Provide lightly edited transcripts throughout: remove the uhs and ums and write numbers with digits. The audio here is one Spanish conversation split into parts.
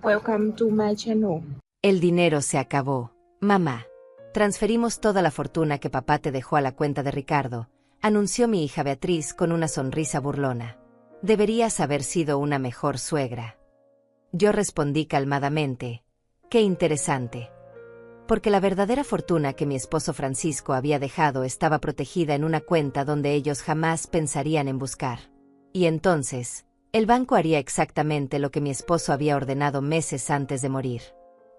Welcome to my channel. El dinero se acabó. Mamá. Transferimos toda la fortuna que papá te dejó a la cuenta de Ricardo, anunció mi hija Beatriz con una sonrisa burlona. Deberías haber sido una mejor suegra. Yo respondí calmadamente. Qué interesante. Porque la verdadera fortuna que mi esposo Francisco había dejado estaba protegida en una cuenta donde ellos jamás pensarían en buscar. Y entonces, el banco haría exactamente lo que mi esposo había ordenado meses antes de morir.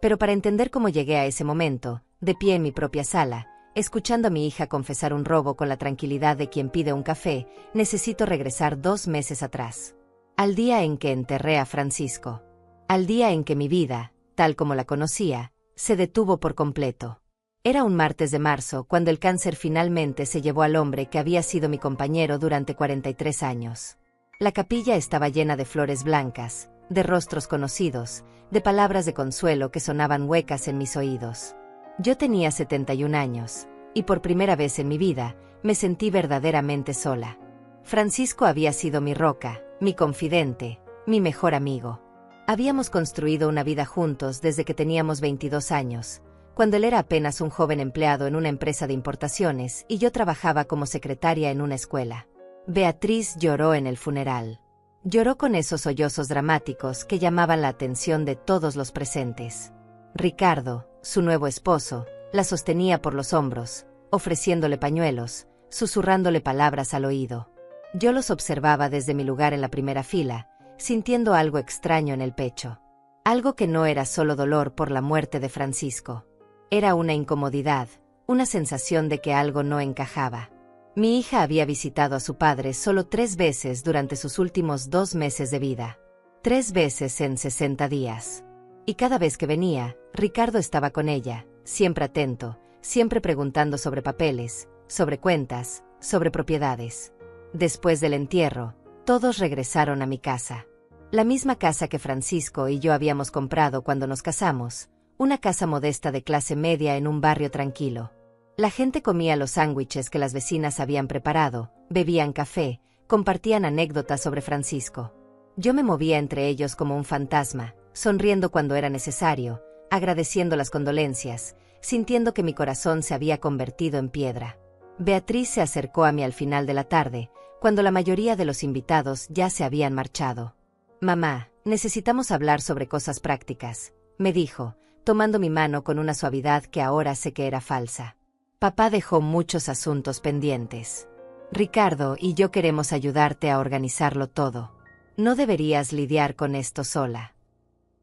Pero para entender cómo llegué a ese momento, de pie en mi propia sala, escuchando a mi hija confesar un robo con la tranquilidad de quien pide un café, necesito regresar 2 meses atrás. Al día en que enterré a Francisco. Al día en que mi vida, tal como la conocía, se detuvo por completo. Era un martes de marzo cuando el cáncer finalmente se llevó al hombre que había sido mi compañero durante 43 años. La capilla estaba llena de flores blancas, de rostros conocidos, de palabras de consuelo que sonaban huecas en mis oídos. Yo tenía 71 años, y por primera vez en mi vida, me sentí verdaderamente sola. Francisco había sido mi roca, mi confidente, mi mejor amigo. Habíamos construido una vida juntos desde que teníamos 22 años, cuando él era apenas un joven empleado en una empresa de importaciones y yo trabajaba como secretaria en una escuela. Beatriz lloró en el funeral. Lloró con esos sollozos dramáticos que llamaban la atención de todos los presentes. Ricardo, su nuevo esposo, la sostenía por los hombros, ofreciéndole pañuelos, susurrándole palabras al oído. Yo los observaba desde mi lugar en la primera fila, sintiendo algo extraño en el pecho. Algo que no era solo dolor por la muerte de Francisco. Era una incomodidad, una sensación de que algo no encajaba. Mi hija había visitado a su padre solo 3 veces durante sus últimos 2 meses de vida. 3 veces en 60 días. Y cada vez que venía, Ricardo estaba con ella, siempre atento, siempre preguntando sobre papeles, sobre cuentas, sobre propiedades. Después del entierro, todos regresaron a mi casa. La misma casa que Francisco y yo habíamos comprado cuando nos casamos, una casa modesta de clase media en un barrio tranquilo. La gente comía los sándwiches que las vecinas habían preparado, bebían café, compartían anécdotas sobre Francisco. Yo me movía entre ellos como un fantasma, sonriendo cuando era necesario, agradeciendo las condolencias, sintiendo que mi corazón se había convertido en piedra. Beatriz se acercó a mí al final de la tarde, cuando la mayoría de los invitados ya se habían marchado. «Mamá, necesitamos hablar sobre cosas prácticas», me dijo, tomando mi mano con una suavidad que ahora sé que era falsa. Papá dejó muchos asuntos pendientes. Ricardo y yo queremos ayudarte a organizarlo todo. No deberías lidiar con esto sola.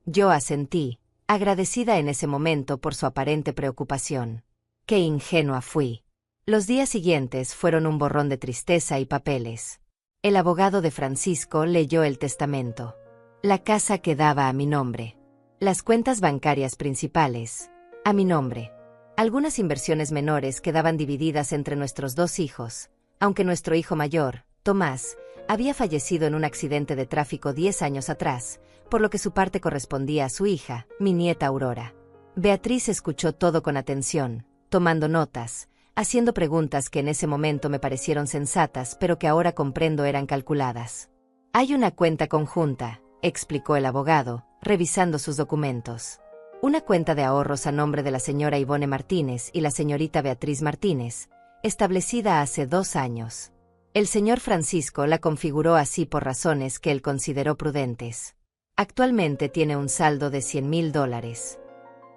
Yo asentí, agradecida en ese momento por su aparente preocupación. Qué ingenua fui. Los días siguientes fueron un borrón de tristeza y papeles. El abogado de Francisco leyó el testamento. La casa quedaba a mi nombre. Las cuentas bancarias principales, a mi nombre. Algunas inversiones menores quedaban divididas entre nuestros 2 hijos, aunque nuestro hijo mayor, Tomás, había fallecido en un accidente de tráfico 10 años atrás, por lo que su parte correspondía a su hija, mi nieta Aurora. Beatriz escuchó todo con atención, tomando notas, haciendo preguntas que en ese momento me parecieron sensatas pero que ahora comprendo eran calculadas. Hay una cuenta conjunta, explicó el abogado, revisando sus documentos. Una cuenta de ahorros a nombre de la señora Ivone Martínez y la señorita Beatriz Martínez, establecida hace 2 años. El señor Francisco la configuró así por razones que él consideró prudentes. Actualmente tiene un saldo de $100,000.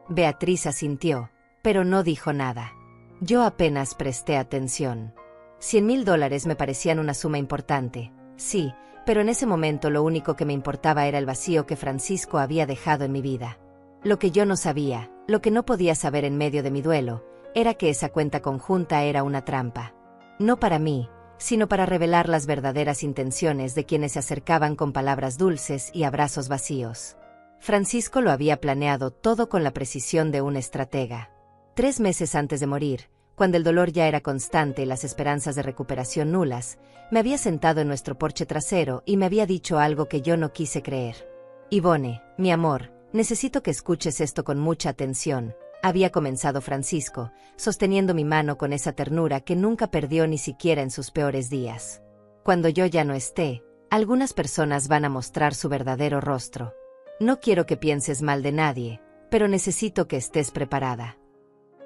Beatriz asintió, pero no dijo nada. Yo apenas presté atención. $100,000 me parecían una suma importante, sí, pero en ese momento lo único que me importaba era el vacío que Francisco había dejado en mi vida. Lo que yo no sabía, lo que no podía saber en medio de mi duelo, era que esa cuenta conjunta era una trampa. No para mí, sino para revelar las verdaderas intenciones de quienes se acercaban con palabras dulces y abrazos vacíos. Francisco lo había planeado todo con la precisión de un estratega. 3 meses antes de morir, cuando el dolor ya era constante y las esperanzas de recuperación nulas, me había sentado en nuestro porche trasero y me había dicho algo que yo no quise creer. «Ivone, mi amor, necesito que escuches esto con mucha atención», había comenzado Francisco, sosteniendo mi mano con esa ternura que nunca perdió ni siquiera en sus peores días. «Cuando yo ya no esté, algunas personas van a mostrar su verdadero rostro. No quiero que pienses mal de nadie, pero necesito que estés preparada.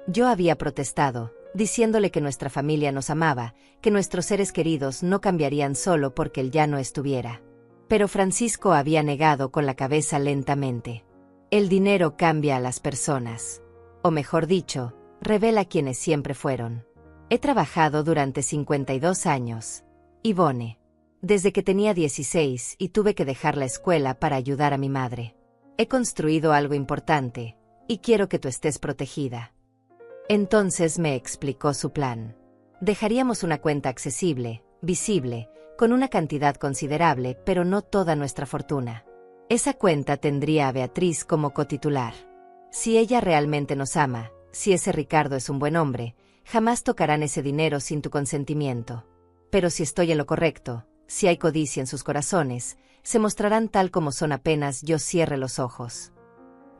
Yo había protestado, diciéndole que nuestra familia nos amaba, que nuestros seres queridos no cambiarían solo porque él ya no estuviera. Pero Francisco había negado con la cabeza lentamente. El dinero cambia a las personas. O mejor dicho, revela quienes siempre fueron. He trabajado durante 52 años. Ivone. Desde que tenía 16 y tuve que dejar la escuela para ayudar a mi madre. He construido algo importante, y quiero que tú estés protegida. Entonces me explicó su plan. Dejaríamos una cuenta accesible, visible, con una cantidad considerable, pero no toda nuestra fortuna. Esa cuenta tendría a Beatriz como cotitular. Si ella realmente nos ama, si ese Ricardo es un buen hombre, jamás tocarán ese dinero sin tu consentimiento. Pero si estoy en lo correcto, si hay codicia en sus corazones, se mostrarán tal como son apenas yo cierre los ojos.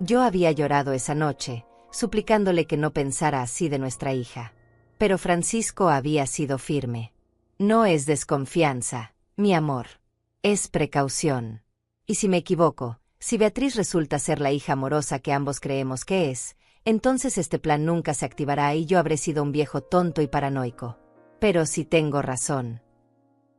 Yo había llorado esa noche, suplicándole que no pensara así de nuestra hija. Pero Francisco había sido firme. No es desconfianza, mi amor. Es precaución. Y si me equivoco, si Beatriz resulta ser la hija amorosa que ambos creemos que es, entonces este plan nunca se activará y yo habré sido un viejo tonto y paranoico. Pero si tengo razón.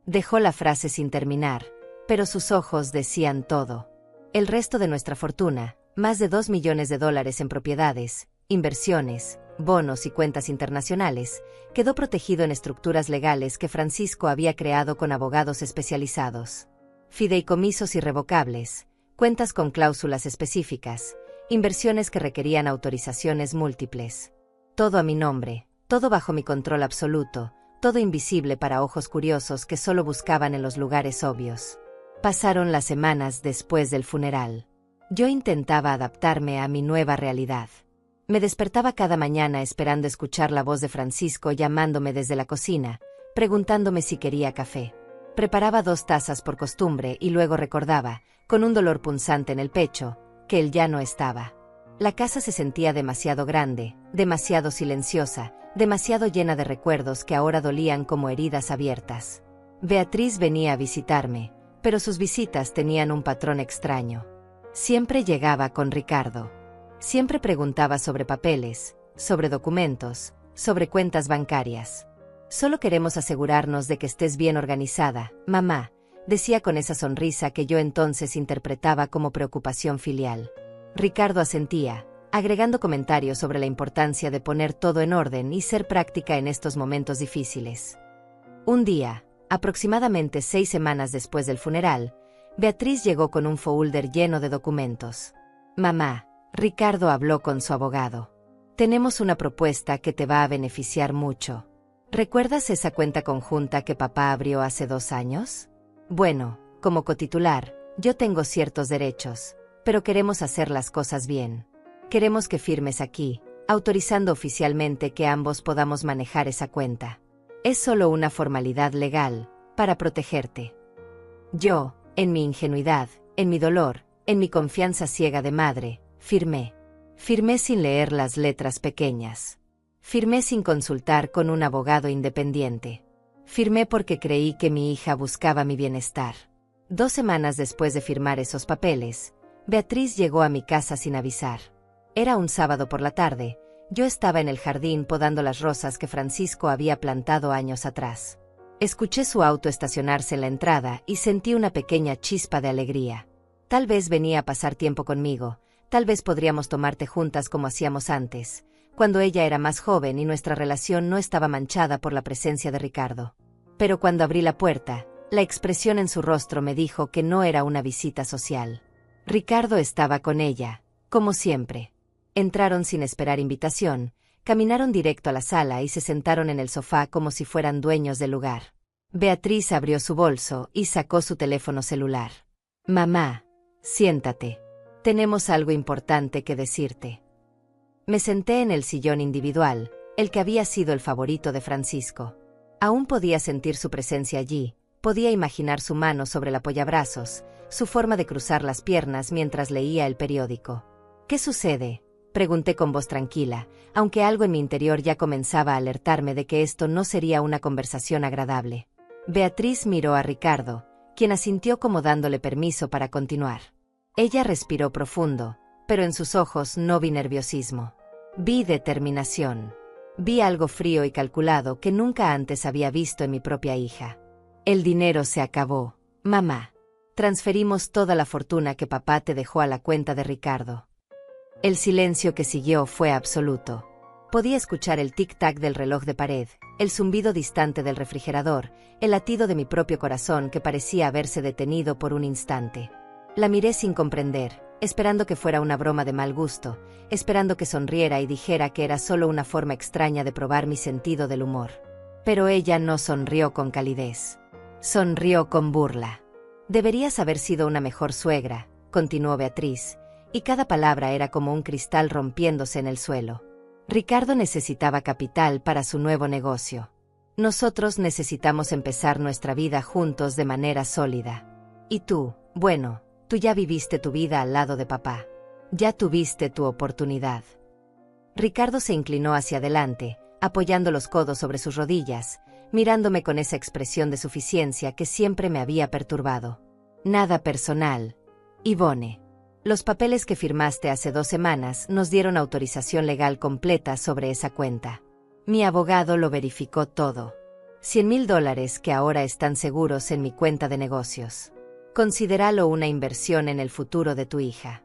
Dejó la frase sin terminar, pero sus ojos decían todo. El resto de nuestra fortuna, más de $2 millones en propiedades, inversiones, bonos y cuentas internacionales, quedó protegido en estructuras legales que Francisco había creado con abogados especializados. Fideicomisos irrevocables, cuentas con cláusulas específicas, inversiones que requerían autorizaciones múltiples. Todo a mi nombre, todo bajo mi control absoluto, todo invisible para ojos curiosos que solo buscaban en los lugares obvios. Pasaron las semanas después del funeral. Yo intentaba adaptarme a mi nueva realidad. Me despertaba cada mañana esperando escuchar la voz de Francisco llamándome desde la cocina, preguntándome si quería café. Preparaba 2 tazas por costumbre y luego recordaba, con un dolor punzante en el pecho, que él ya no estaba. La casa se sentía demasiado grande, demasiado silenciosa, demasiado llena de recuerdos que ahora dolían como heridas abiertas. Beatriz venía a visitarme, pero sus visitas tenían un patrón extraño. Siempre llegaba con Ricardo. Siempre preguntaba sobre papeles, sobre documentos, sobre cuentas bancarias. Solo queremos asegurarnos de que estés bien organizada, mamá, decía con esa sonrisa que yo entonces interpretaba como preocupación filial. Ricardo asentía, agregando comentarios sobre la importancia de poner todo en orden y ser práctica en estos momentos difíciles. Un día, aproximadamente 6 semanas después del funeral, Beatriz llegó con un folder lleno de documentos. Mamá, Ricardo habló con su abogado. Tenemos una propuesta que te va a beneficiar mucho. ¿Recuerdas esa cuenta conjunta que papá abrió hace 2 años? Bueno, como cotitular, yo tengo ciertos derechos, pero queremos hacer las cosas bien. Queremos que firmes aquí, autorizando oficialmente que ambos podamos manejar esa cuenta. Es solo una formalidad legal, para protegerte. Yo, en mi ingenuidad, en mi dolor, en mi confianza ciega de madre, firmé. Firmé sin leer las letras pequeñas. Firmé sin consultar con un abogado independiente. Firmé porque creí que mi hija buscaba mi bienestar. 2 semanas después de firmar esos papeles, Beatriz llegó a mi casa sin avisar. Era un sábado por la tarde, yo estaba en el jardín podando las rosas que Francisco había plantado años atrás. Escuché su auto estacionarse en la entrada y sentí una pequeña chispa de alegría. Tal vez venía a pasar tiempo conmigo, tal vez podríamos tomar té juntas como hacíamos antes, cuando ella era más joven y nuestra relación no estaba manchada por la presencia de Ricardo. Pero cuando abrí la puerta, la expresión en su rostro me dijo que no era una visita social. Ricardo estaba con ella, como siempre. Entraron sin esperar invitación, caminaron directo a la sala y se sentaron en el sofá como si fueran dueños del lugar. Beatriz abrió su bolso y sacó su teléfono celular. Mamá, siéntate. Tenemos algo importante que decirte. Me senté en el sillón individual, el que había sido el favorito de Francisco. Aún podía sentir su presencia allí, podía imaginar su mano sobre el apoyabrazos, su forma de cruzar las piernas mientras leía el periódico. ¿Qué sucede?, pregunté con voz tranquila, aunque algo en mi interior ya comenzaba a alertarme de que esto no sería una conversación agradable. Beatriz miró a Ricardo, quien asintió como dándole permiso para continuar. Ella respiró profundo, pero en sus ojos no vi nerviosismo. Vi determinación. Vi algo frío y calculado que nunca antes había visto en mi propia hija. El dinero se acabó, mamá. Transferimos toda la fortuna que papá te dejó a la cuenta de Ricardo. El silencio que siguió fue absoluto. Podía escuchar el tic-tac del reloj de pared, el zumbido distante del refrigerador, el latido de mi propio corazón que parecía haberse detenido por un instante. La miré sin comprender, esperando que fuera una broma de mal gusto, esperando que sonriera y dijera que era solo una forma extraña de probar mi sentido del humor. Pero ella no sonrió con calidez. Sonrió con burla. Deberías haber sido una mejor suegra, continuó Beatriz, y cada palabra era como un cristal rompiéndose en el suelo. Ricardo necesitaba capital para su nuevo negocio. Nosotros necesitamos empezar nuestra vida juntos de manera sólida. Y tú, bueno, tú ya viviste tu vida al lado de papá. Ya tuviste tu oportunidad. Ricardo se inclinó hacia adelante, apoyando los codos sobre sus rodillas, mirándome con esa expresión de suficiencia que siempre me había perturbado. Nada personal. Yvonne. Los papeles que firmaste hace 2 semanas nos dieron autorización legal completa sobre esa cuenta. Mi abogado lo verificó todo. $100,000 que ahora están seguros en mi cuenta de negocios. Considéralo una inversión en el futuro de tu hija.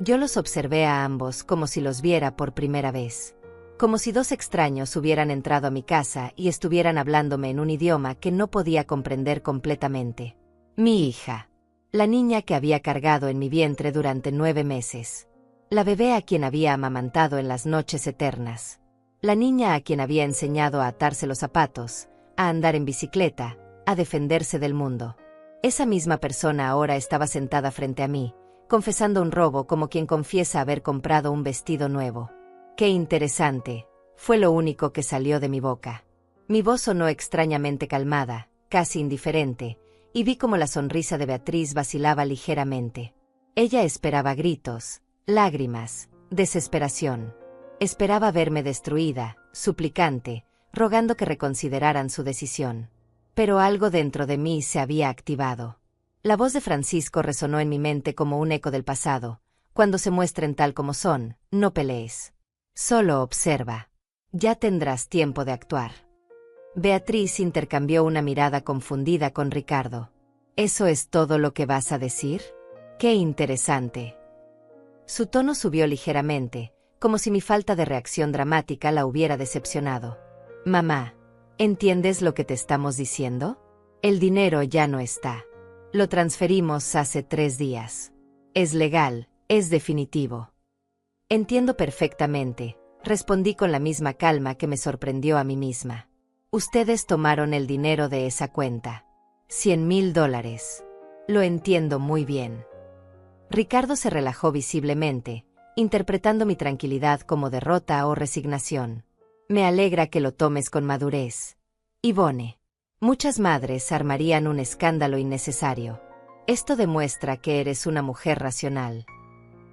Yo los observé a ambos como si los viera por primera vez. Como si 2 extraños hubieran entrado a mi casa y estuvieran hablándome en un idioma que no podía comprender completamente. Mi hija. La niña que había cargado en mi vientre durante 9 meses. La bebé a quien había amamantado en las noches eternas. La niña a quien había enseñado a atarse los zapatos, a andar en bicicleta, a defenderse del mundo. Esa misma persona ahora estaba sentada frente a mí, confesando un robo como quien confiesa haber comprado un vestido nuevo. ¡Qué interesante! Fue lo único que salió de mi boca. Mi voz sonó extrañamente calmada, casi indiferente, y vi como la sonrisa de Beatriz vacilaba ligeramente. Ella esperaba gritos, lágrimas, desesperación. Esperaba verme destruida, suplicante, rogando que reconsideraran su decisión. Pero algo dentro de mí se había activado. La voz de Francisco resonó en mi mente como un eco del pasado. Cuando se muestren tal como son, no pelees. Solo observa. Ya tendrás tiempo de actuar. Beatriz intercambió una mirada confundida con Ricardo. ¿Eso es todo lo que vas a decir? ¡Qué interesante! Su tono subió ligeramente, como si mi falta de reacción dramática la hubiera decepcionado. Mamá, ¿entiendes lo que te estamos diciendo? El dinero ya no está. Lo transferimos hace 3 días. Es legal, es definitivo. Entiendo perfectamente, respondí con la misma calma que me sorprendió a mí misma. Ustedes tomaron el dinero de esa cuenta. $100,000. Lo entiendo muy bien. Ricardo se relajó visiblemente, interpretando mi tranquilidad como derrota o resignación. Me alegra que lo tomes con madurez. Yvonne. Muchas madres armarían un escándalo innecesario. Esto demuestra que eres una mujer racional.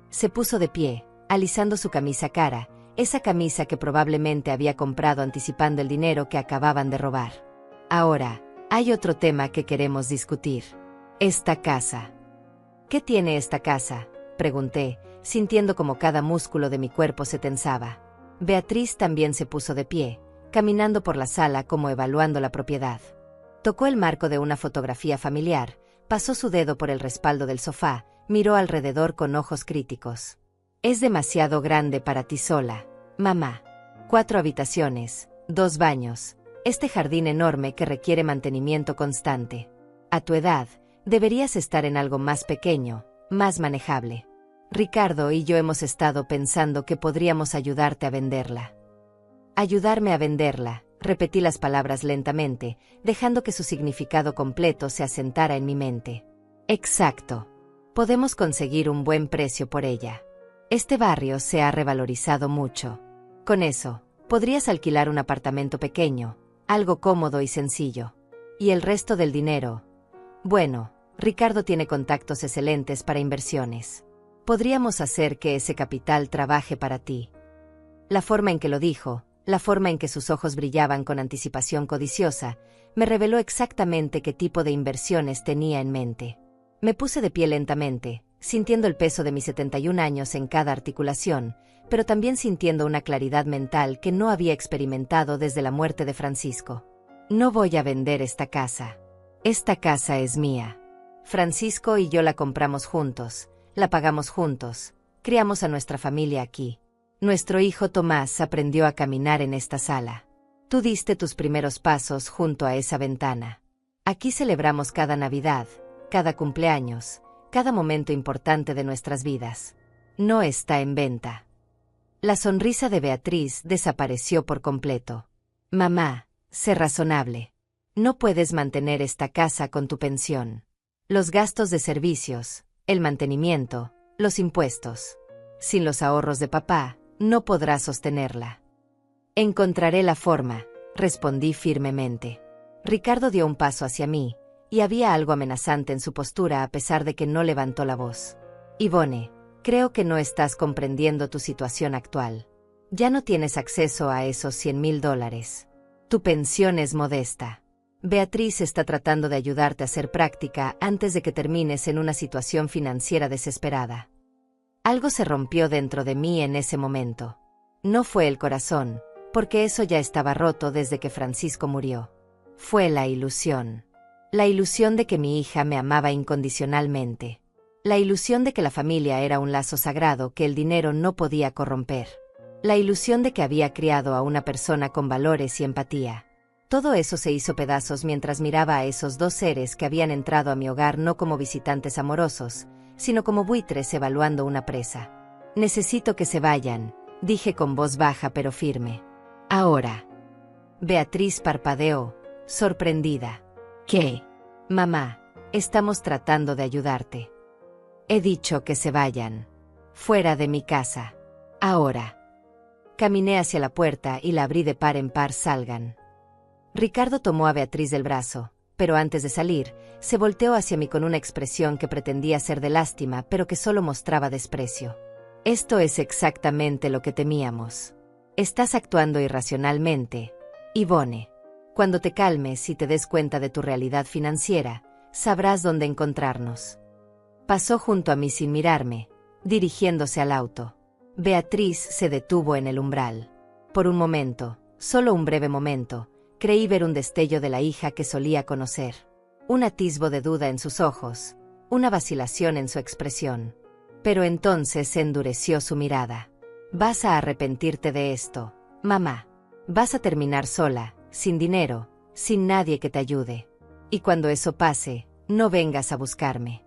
Se puso de pie, alisando su camisa cara, esa camisa que probablemente había comprado anticipando el dinero que acababan de robar. Ahora, hay otro tema que queremos discutir. Esta casa. ¿Qué tiene esta casa?, pregunté, sintiendo como cada músculo de mi cuerpo se tensaba. Beatriz también se puso de pie, caminando por la sala como evaluando la propiedad. Tocó el marco de una fotografía familiar, pasó su dedo por el respaldo del sofá, miró alrededor con ojos críticos. Es demasiado grande para ti sola, mamá. 4 habitaciones, 2 baños, este jardín enorme que requiere mantenimiento constante. A tu edad, deberías estar en algo más pequeño, más manejable. Ricardo y yo hemos estado pensando que podríamos ayudarte a venderla. Ayudarme a venderla, repetí las palabras lentamente, dejando que su significado completo se asentara en mi mente. Exacto. Podemos conseguir un buen precio por ella. Este barrio se ha revalorizado mucho. Con eso, podrías alquilar un apartamento pequeño, algo cómodo y sencillo. Y el resto del dinero. Bueno, Ricardo tiene contactos excelentes para inversiones. Podríamos hacer que ese capital trabaje para ti. La forma en que lo dijo, la forma en que sus ojos brillaban con anticipación codiciosa, me reveló exactamente qué tipo de inversiones tenía en mente. Me puse de pie lentamente, sintiendo el peso de mis 71 años en cada articulación, pero también sintiendo una claridad mental que no había experimentado desde la muerte de Francisco. No voy a vender esta casa. Esta casa es mía. Francisco y yo la compramos juntos, la pagamos juntos, criamos a nuestra familia aquí. Nuestro hijo Tomás aprendió a caminar en esta sala. Tú diste tus primeros pasos junto a esa ventana. Aquí celebramos cada Navidad, cada cumpleaños, cada momento importante de nuestras vidas. No está en venta. La sonrisa de Beatriz desapareció por completo. Mamá, sé razonable. No puedes mantener esta casa con tu pensión. Los gastos de servicios, el mantenimiento, los impuestos. Sin los ahorros de papá, no podrás sostenerla. Encontraré la forma, respondí firmemente. Ricardo dio un paso hacia mí, y había algo amenazante en su postura a pesar de que no levantó la voz. Ivone, creo que no estás comprendiendo tu situación actual. Ya no tienes acceso a esos $100,000. Tu pensión es modesta. Beatriz está tratando de ayudarte a hacer práctica antes de que termines en una situación financiera desesperada. Algo se rompió dentro de mí en ese momento. No fue el corazón, porque eso ya estaba roto desde que Francisco murió. Fue la ilusión. La ilusión de que mi hija me amaba incondicionalmente. La ilusión de que la familia era un lazo sagrado que el dinero no podía corromper. La ilusión de que había criado a una persona con valores y empatía. Todo eso se hizo pedazos mientras miraba a esos dos seres que habían entrado a mi hogar no como visitantes amorosos, sino como buitres evaluando una presa. Necesito que se vayan, dije con voz baja pero firme. Ahora. Beatriz parpadeó, sorprendida. ¿Qué? Mamá, estamos tratando de ayudarte. He dicho que se vayan. Fuera de mi casa. Ahora. Caminé hacia la puerta y la abrí de par en par. Salgan. Ricardo tomó a Beatriz del brazo, pero antes de salir, se volteó hacia mí con una expresión que pretendía ser de lástima pero que solo mostraba desprecio. Esto es exactamente lo que temíamos. Estás actuando irracionalmente, Ivone. Cuando te calmes y te des cuenta de tu realidad financiera, sabrás dónde encontrarnos. Pasó junto a mí sin mirarme, dirigiéndose al auto. Beatriz se detuvo en el umbral. Por un momento, solo un breve momento, creí ver un destello de la hija que solía conocer. Un atisbo de duda en sus ojos, una vacilación en su expresión. Pero entonces se endureció su mirada. Vas a arrepentirte de esto, mamá. Vas a terminar sola, sin dinero, sin nadie que te ayude. Y cuando eso pase, no vengas a buscarme.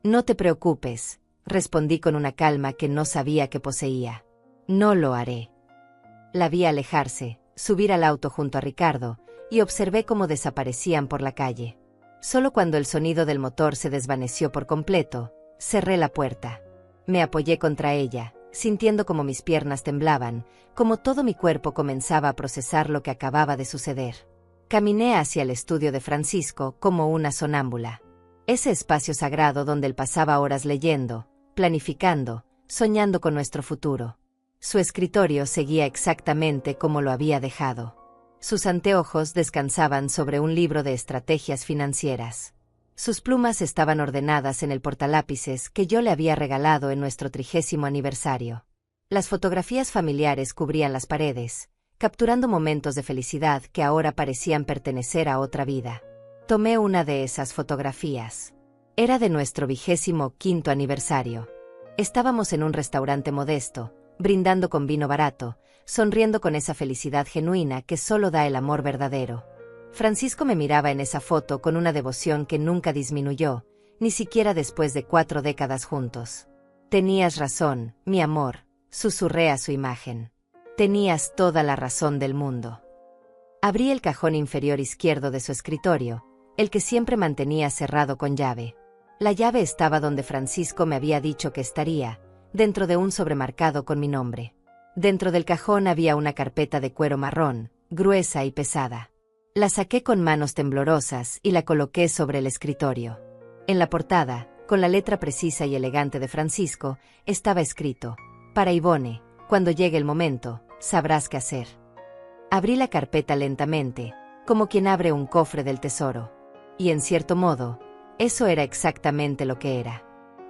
No te preocupes, respondí con una calma que no sabía que poseía. No lo haré. La vi alejarse, subir al auto junto a Ricardo, y observé cómo desaparecían por la calle. Solo cuando el sonido del motor se desvaneció por completo, cerré la puerta. Me apoyé contra ella, sintiendo como mis piernas temblaban, como todo mi cuerpo comenzaba a procesar lo que acababa de suceder. Caminé hacia el estudio de Francisco como una sonámbula. Ese espacio sagrado donde él pasaba horas leyendo, planificando, soñando con nuestro futuro. Su escritorio seguía exactamente como lo había dejado. Sus anteojos descansaban sobre un libro de estrategias financieras. Sus plumas estaban ordenadas en el portalápices que yo le había regalado en nuestro 30º aniversario. Las fotografías familiares cubrían las paredes, capturando momentos de felicidad que ahora parecían pertenecer a otra vida. Tomé una de esas fotografías. Era de nuestro 25º aniversario. Estábamos en un restaurante modesto, brindando con vino barato, sonriendo con esa felicidad genuina que solo da el amor verdadero. Francisco me miraba en esa foto con una devoción que nunca disminuyó, ni siquiera después de 4 décadas juntos. Tenías razón, mi amor, susurré a su imagen. Tenías toda la razón del mundo. Abrí el cajón inferior izquierdo de su escritorio, el que siempre mantenía cerrado con llave. La llave estaba donde Francisco me había dicho que estaría, dentro de un sobremarcado con mi nombre. Dentro del cajón había una carpeta de cuero marrón, gruesa y pesada. La saqué con manos temblorosas y la coloqué sobre el escritorio. En la portada, con la letra precisa y elegante de Francisco, estaba escrito: para Ivone, cuando llegue el momento, sabrás qué hacer. Abrí la carpeta lentamente, como quien abre un cofre del tesoro. Y en cierto modo, eso era exactamente lo que era.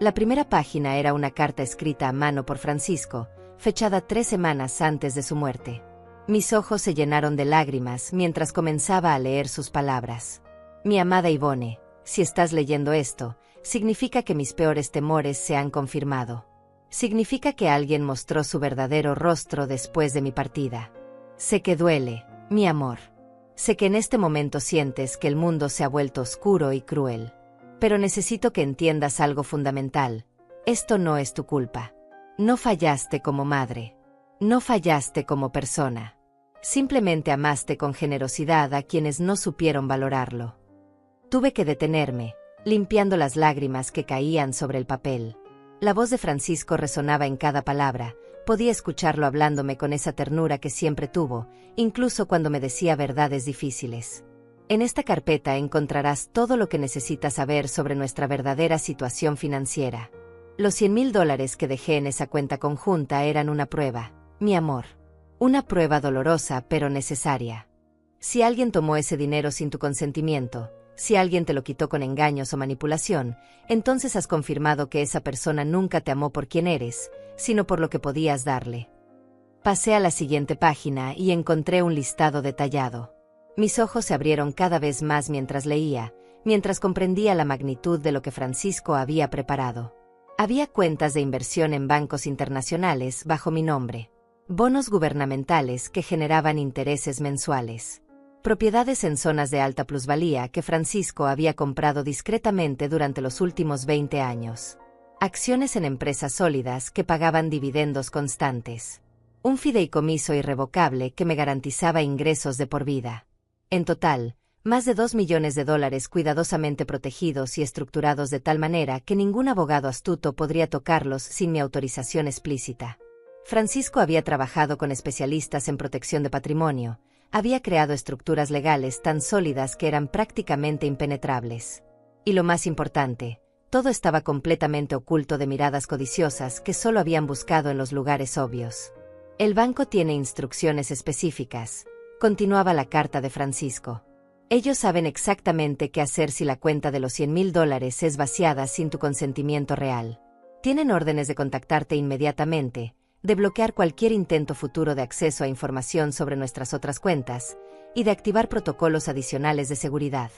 La primera página era una carta escrita a mano por Francisco, fechada 3 semanas antes de su muerte. Mis ojos se llenaron de lágrimas mientras comenzaba a leer sus palabras. Mi amada Yvonne, si estás leyendo esto, significa que mis peores temores se han confirmado. Significa que alguien mostró su verdadero rostro después de mi partida. Sé que duele, mi amor. Sé que en este momento sientes que el mundo se ha vuelto oscuro y cruel. Pero necesito que entiendas algo fundamental. Esto no es tu culpa. No fallaste como madre. No fallaste como persona. Simplemente amaste con generosidad a quienes no supieron valorarlo. Tuve que detenerme, limpiando las lágrimas que caían sobre el papel. La voz de Francisco resonaba en cada palabra, podía escucharlo hablándome con esa ternura que siempre tuvo, incluso cuando me decía verdades difíciles. En esta carpeta encontrarás todo lo que necesitas saber sobre nuestra verdadera situación financiera. Los $100,000 que dejé en esa cuenta conjunta eran una prueba, mi amor. Una prueba dolorosa pero necesaria. Si alguien tomó ese dinero sin tu consentimiento, si alguien te lo quitó con engaños o manipulación, entonces has confirmado que esa persona nunca te amó por quien eres, sino por lo que podías darle. Pasé a la siguiente página y encontré un listado detallado. Mis ojos se abrieron cada vez más mientras leía, mientras comprendía la magnitud de lo que Francisco había preparado. Había cuentas de inversión en bancos internacionales bajo mi nombre, bonos gubernamentales que generaban intereses mensuales, propiedades en zonas de alta plusvalía que Francisco había comprado discretamente durante los últimos 20 años, acciones en empresas sólidas que pagaban dividendos constantes, un fideicomiso irrevocable que me garantizaba ingresos de por vida. En total, más de $2 millones cuidadosamente protegidos y estructurados de tal manera que ningún abogado astuto podría tocarlos sin mi autorización explícita. Francisco había trabajado con especialistas en protección de patrimonio, había creado estructuras legales tan sólidas que eran prácticamente impenetrables. Y lo más importante, todo estaba completamente oculto de miradas codiciosas que solo habían buscado en los lugares obvios. El banco tiene instrucciones específicas, continuaba la carta de Francisco. Ellos saben exactamente qué hacer si la cuenta de los $100,000 es vaciada sin tu consentimiento real. Tienen órdenes de contactarte inmediatamente, de bloquear cualquier intento futuro de acceso a información sobre nuestras otras cuentas, y de activar protocolos adicionales de seguridad.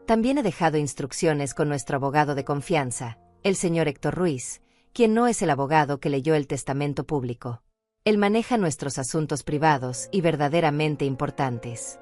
También he dejado instrucciones con nuestro abogado de confianza, el señor Héctor Ruiz, quien no es el abogado que leyó el testamento público. Él maneja nuestros asuntos privados y verdaderamente importantes.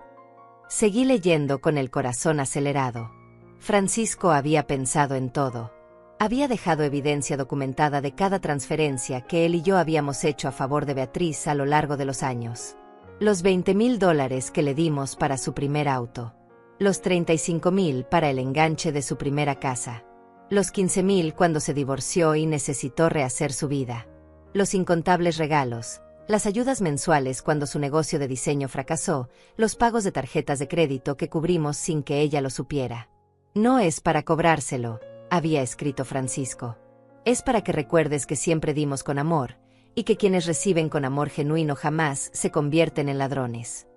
Seguí leyendo con el corazón acelerado. Francisco había pensado en todo. Había dejado evidencia documentada de cada transferencia que él y yo habíamos hecho a favor de Beatriz a lo largo de los años. Los $20,000 que le dimos para su primer auto. Los $35,000 para el enganche de su primera casa. Los $15,000 cuando se divorció y necesitó rehacer su vida. Los incontables regalos. Las ayudas mensuales cuando su negocio de diseño fracasó, los pagos de tarjetas de crédito que cubrimos sin que ella lo supiera. No es para cobrárselo, había escrito Francisco. Es para que recuerdes que siempre dimos con amor, y que quienes reciben con amor genuino jamás se convierten en ladrones.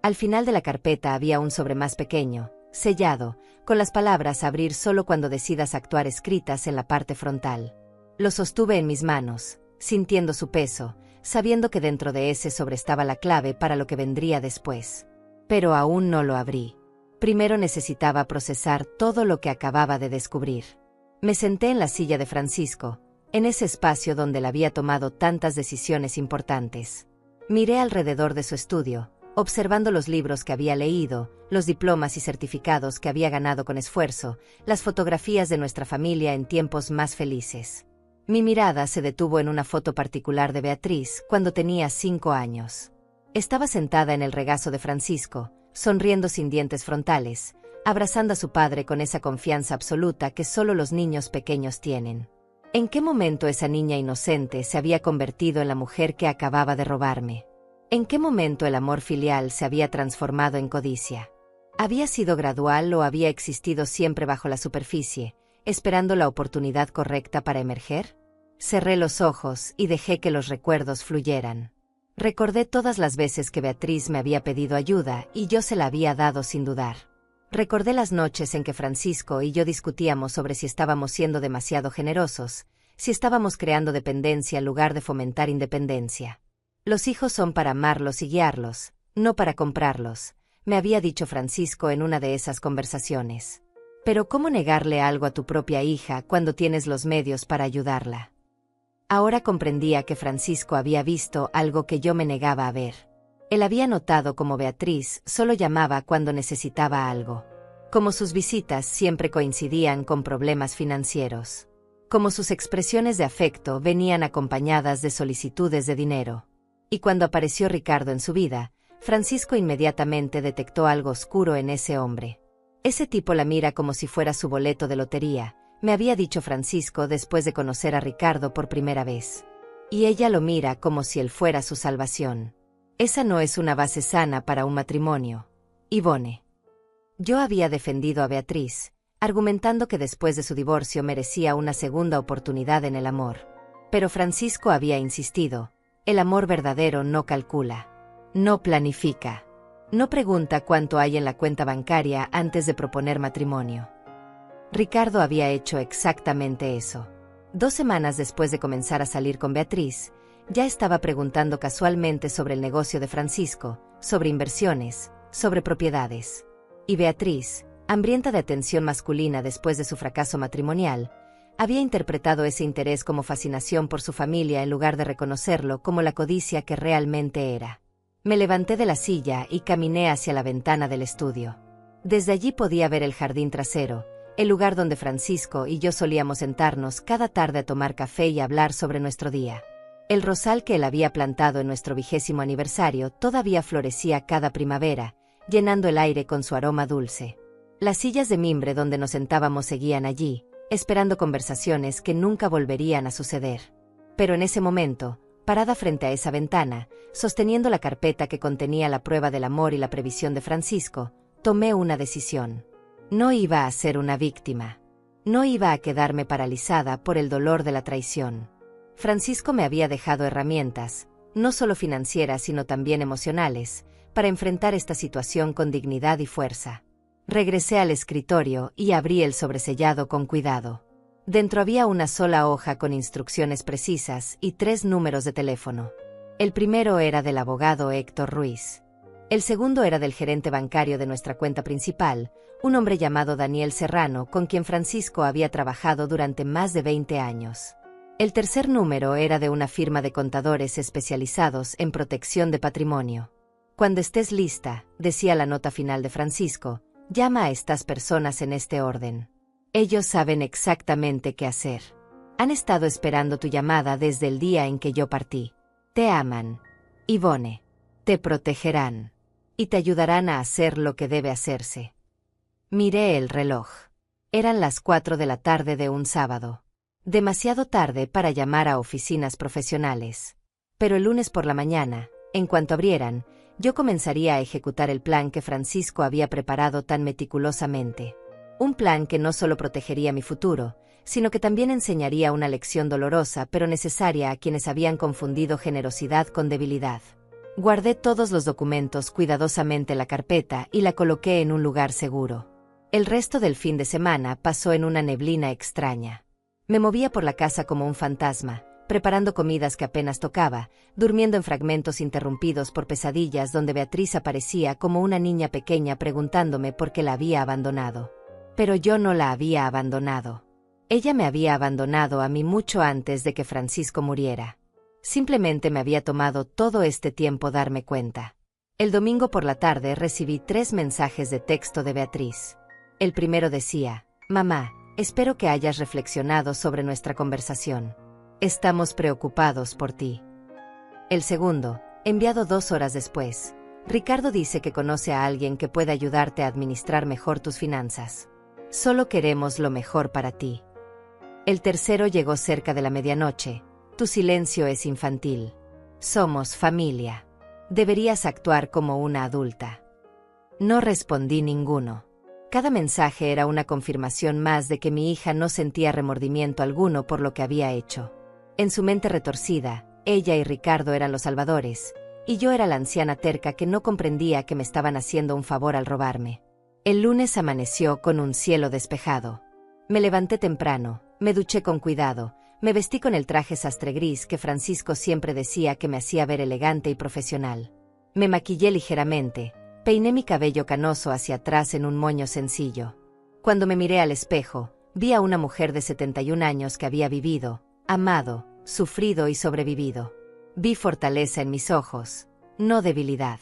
Al final de la carpeta había un sobre más pequeño, sellado, con las palabras abrir solo cuando decidas actuar escritas en la parte frontal. Lo sostuve en mis manos, sintiendo su peso, sabiendo que dentro de ese sobre estaba la clave para lo que vendría después. Pero aún no lo abrí. Primero necesitaba procesar todo lo que acababa de descubrir. Me senté en la silla de Francisco, en ese espacio donde él había tomado tantas decisiones importantes. Miré alrededor de su estudio, observando los libros que había leído, los diplomas y certificados que había ganado con esfuerzo, las fotografías de nuestra familia en tiempos más felices. Mi mirada se detuvo en una foto particular de Beatriz cuando tenía 5 años. Estaba sentada en el regazo de Francisco, sonriendo sin dientes frontales, abrazando a su padre con esa confianza absoluta que solo los niños pequeños tienen. ¿En qué momento esa niña inocente se había convertido en la mujer que acababa de robarme? ¿En qué momento el amor filial se había transformado en codicia? ¿Había sido gradual o había existido siempre bajo la superficie, esperando la oportunidad correcta para emerger? Cerré los ojos y dejé que los recuerdos fluyeran. Recordé todas las veces que Beatriz me había pedido ayuda y yo se la había dado sin dudar. Recordé las noches en que Francisco y yo discutíamos sobre si estábamos siendo demasiado generosos, si estábamos creando dependencia en lugar de fomentar independencia. Los hijos son para amarlos y guiarlos, no para comprarlos, me había dicho Francisco en una de esas conversaciones. Pero ¿cómo negarle algo a tu propia hija cuando tienes los medios para ayudarla? Ahora comprendía que Francisco había visto algo que yo me negaba a ver. Él había notado cómo Beatriz solo llamaba cuando necesitaba algo. Como sus visitas siempre coincidían con problemas financieros. Como sus expresiones de afecto venían acompañadas de solicitudes de dinero. Y cuando apareció Ricardo en su vida, Francisco inmediatamente detectó algo oscuro en ese hombre. Ese tipo la mira como si fuera su boleto de lotería, me había dicho Francisco después de conocer a Ricardo por primera vez. Y ella lo mira como si él fuera su salvación. Esa no es una base sana para un matrimonio. Ivone. Yo había defendido a Beatriz, argumentando que después de su divorcio merecía una segunda oportunidad en el amor. Pero Francisco había insistido, el amor verdadero no calcula, no planifica, no pregunta cuánto hay en la cuenta bancaria antes de proponer matrimonio. Ricardo había hecho exactamente eso. 2 semanas después de comenzar a salir con Beatriz, ya estaba preguntando casualmente sobre el negocio de Francisco, sobre inversiones, sobre propiedades. Y Beatriz, hambrienta de atención masculina después de su fracaso matrimonial, había interpretado ese interés como fascinación por su familia en lugar de reconocerlo como la codicia que realmente era. Me levanté de la silla y caminé hacia la ventana del estudio. Desde allí podía ver el jardín trasero, el lugar donde Francisco y yo solíamos sentarnos cada tarde a tomar café y hablar sobre nuestro día. El rosal que él había plantado en nuestro 20º aniversario todavía florecía cada primavera, llenando el aire con su aroma dulce. Las sillas de mimbre donde nos sentábamos seguían allí, esperando conversaciones que nunca volverían a suceder. Pero en ese momento, parada frente a esa ventana, sosteniendo la carpeta que contenía la prueba del amor y la previsión de Francisco, tomé una decisión. No iba a ser una víctima. No iba a quedarme paralizada por el dolor de la traición. Francisco me había dejado herramientas, no solo financieras sino también emocionales, para enfrentar esta situación con dignidad y fuerza. Regresé al escritorio y abrí el sobresellado con cuidado. Dentro había una sola hoja con instrucciones precisas y 3 números de teléfono. El primero era del abogado Héctor Ruiz. El segundo era del gerente bancario de nuestra cuenta principal, un hombre llamado Daniel Serrano con quien Francisco había trabajado durante más de 20 años. El tercer número era de una firma de contadores especializados en protección de patrimonio. Cuando estés lista, decía la nota final de Francisco, llama a estas personas en este orden. Ellos saben exactamente qué hacer. Han estado esperando tu llamada desde el día en que yo partí. Te aman. Ivone. Te protegerán. Y te ayudarán a hacer lo que debe hacerse. Miré el reloj. Eran las 4 de la tarde de un sábado. Demasiado tarde para llamar a oficinas profesionales. Pero el lunes por la mañana, en cuanto abrieran, yo comenzaría a ejecutar el plan que Francisco había preparado tan meticulosamente. Un plan que no solo protegería mi futuro, sino que también enseñaría una lección dolorosa pero necesaria a quienes habían confundido generosidad con debilidad. Guardé todos los documentos cuidadosamente en la carpeta y la coloqué en un lugar seguro. El resto del fin de semana pasó en una neblina extraña. Me movía por la casa como un fantasma, preparando comidas que apenas tocaba, durmiendo en fragmentos interrumpidos por pesadillas donde Beatriz aparecía como una niña pequeña preguntándome por qué la había abandonado. Pero yo no la había abandonado. Ella me había abandonado a mí mucho antes de que Francisco muriera. Simplemente me había tomado todo este tiempo darme cuenta. El domingo por la tarde recibí 3 mensajes de texto de Beatriz. El primero decía, «Mamá, espero que hayas reflexionado sobre nuestra conversación. Estamos preocupados por ti». El segundo, enviado 2 horas después, Ricardo dice que conoce a alguien que puede ayudarte a administrar mejor tus finanzas. Solo queremos lo mejor para ti. El tercero llegó cerca de la medianoche. Tu silencio es infantil. Somos familia. Deberías actuar como una adulta. No respondí ninguno. Cada mensaje era una confirmación más de que mi hija no sentía remordimiento alguno por lo que había hecho. En su mente retorcida, ella y Ricardo eran los salvadores, y yo era la anciana terca que no comprendía que me estaban haciendo un favor al robarme. El lunes amaneció con un cielo despejado. Me levanté temprano, me duché con cuidado, me vestí con el traje sastre gris que Francisco siempre decía que me hacía ver elegante y profesional. Me maquillé ligeramente, peiné mi cabello canoso hacia atrás en un moño sencillo. Cuando me miré al espejo, vi a una mujer de 71 años que había vivido, amado, sufrido y sobrevivido. Vi fortaleza en mis ojos, no debilidad.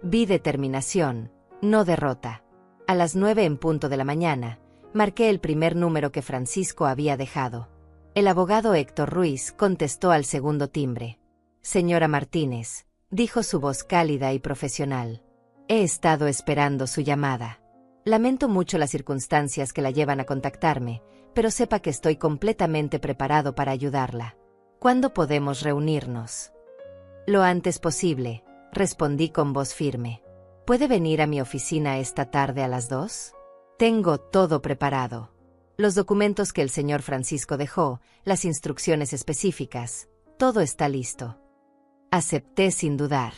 Vi determinación, no derrota. A las 9 en punto de la mañana, marqué el primer número que Francisco había dejado. El abogado Héctor Ruiz contestó al segundo timbre. «Señora Martínez», dijo su voz cálida y profesional. «He estado esperando su llamada. Lamento mucho las circunstancias que la llevan a contactarme, pero sepa que estoy completamente preparado para ayudarla. ¿Cuándo podemos reunirnos?» «Lo antes posible», respondí con voz firme. «¿Puede venir a mi oficina esta tarde a las 2? Tengo todo preparado. Los documentos que el señor Francisco dejó, las instrucciones específicas, todo está listo». Acepté sin dudar.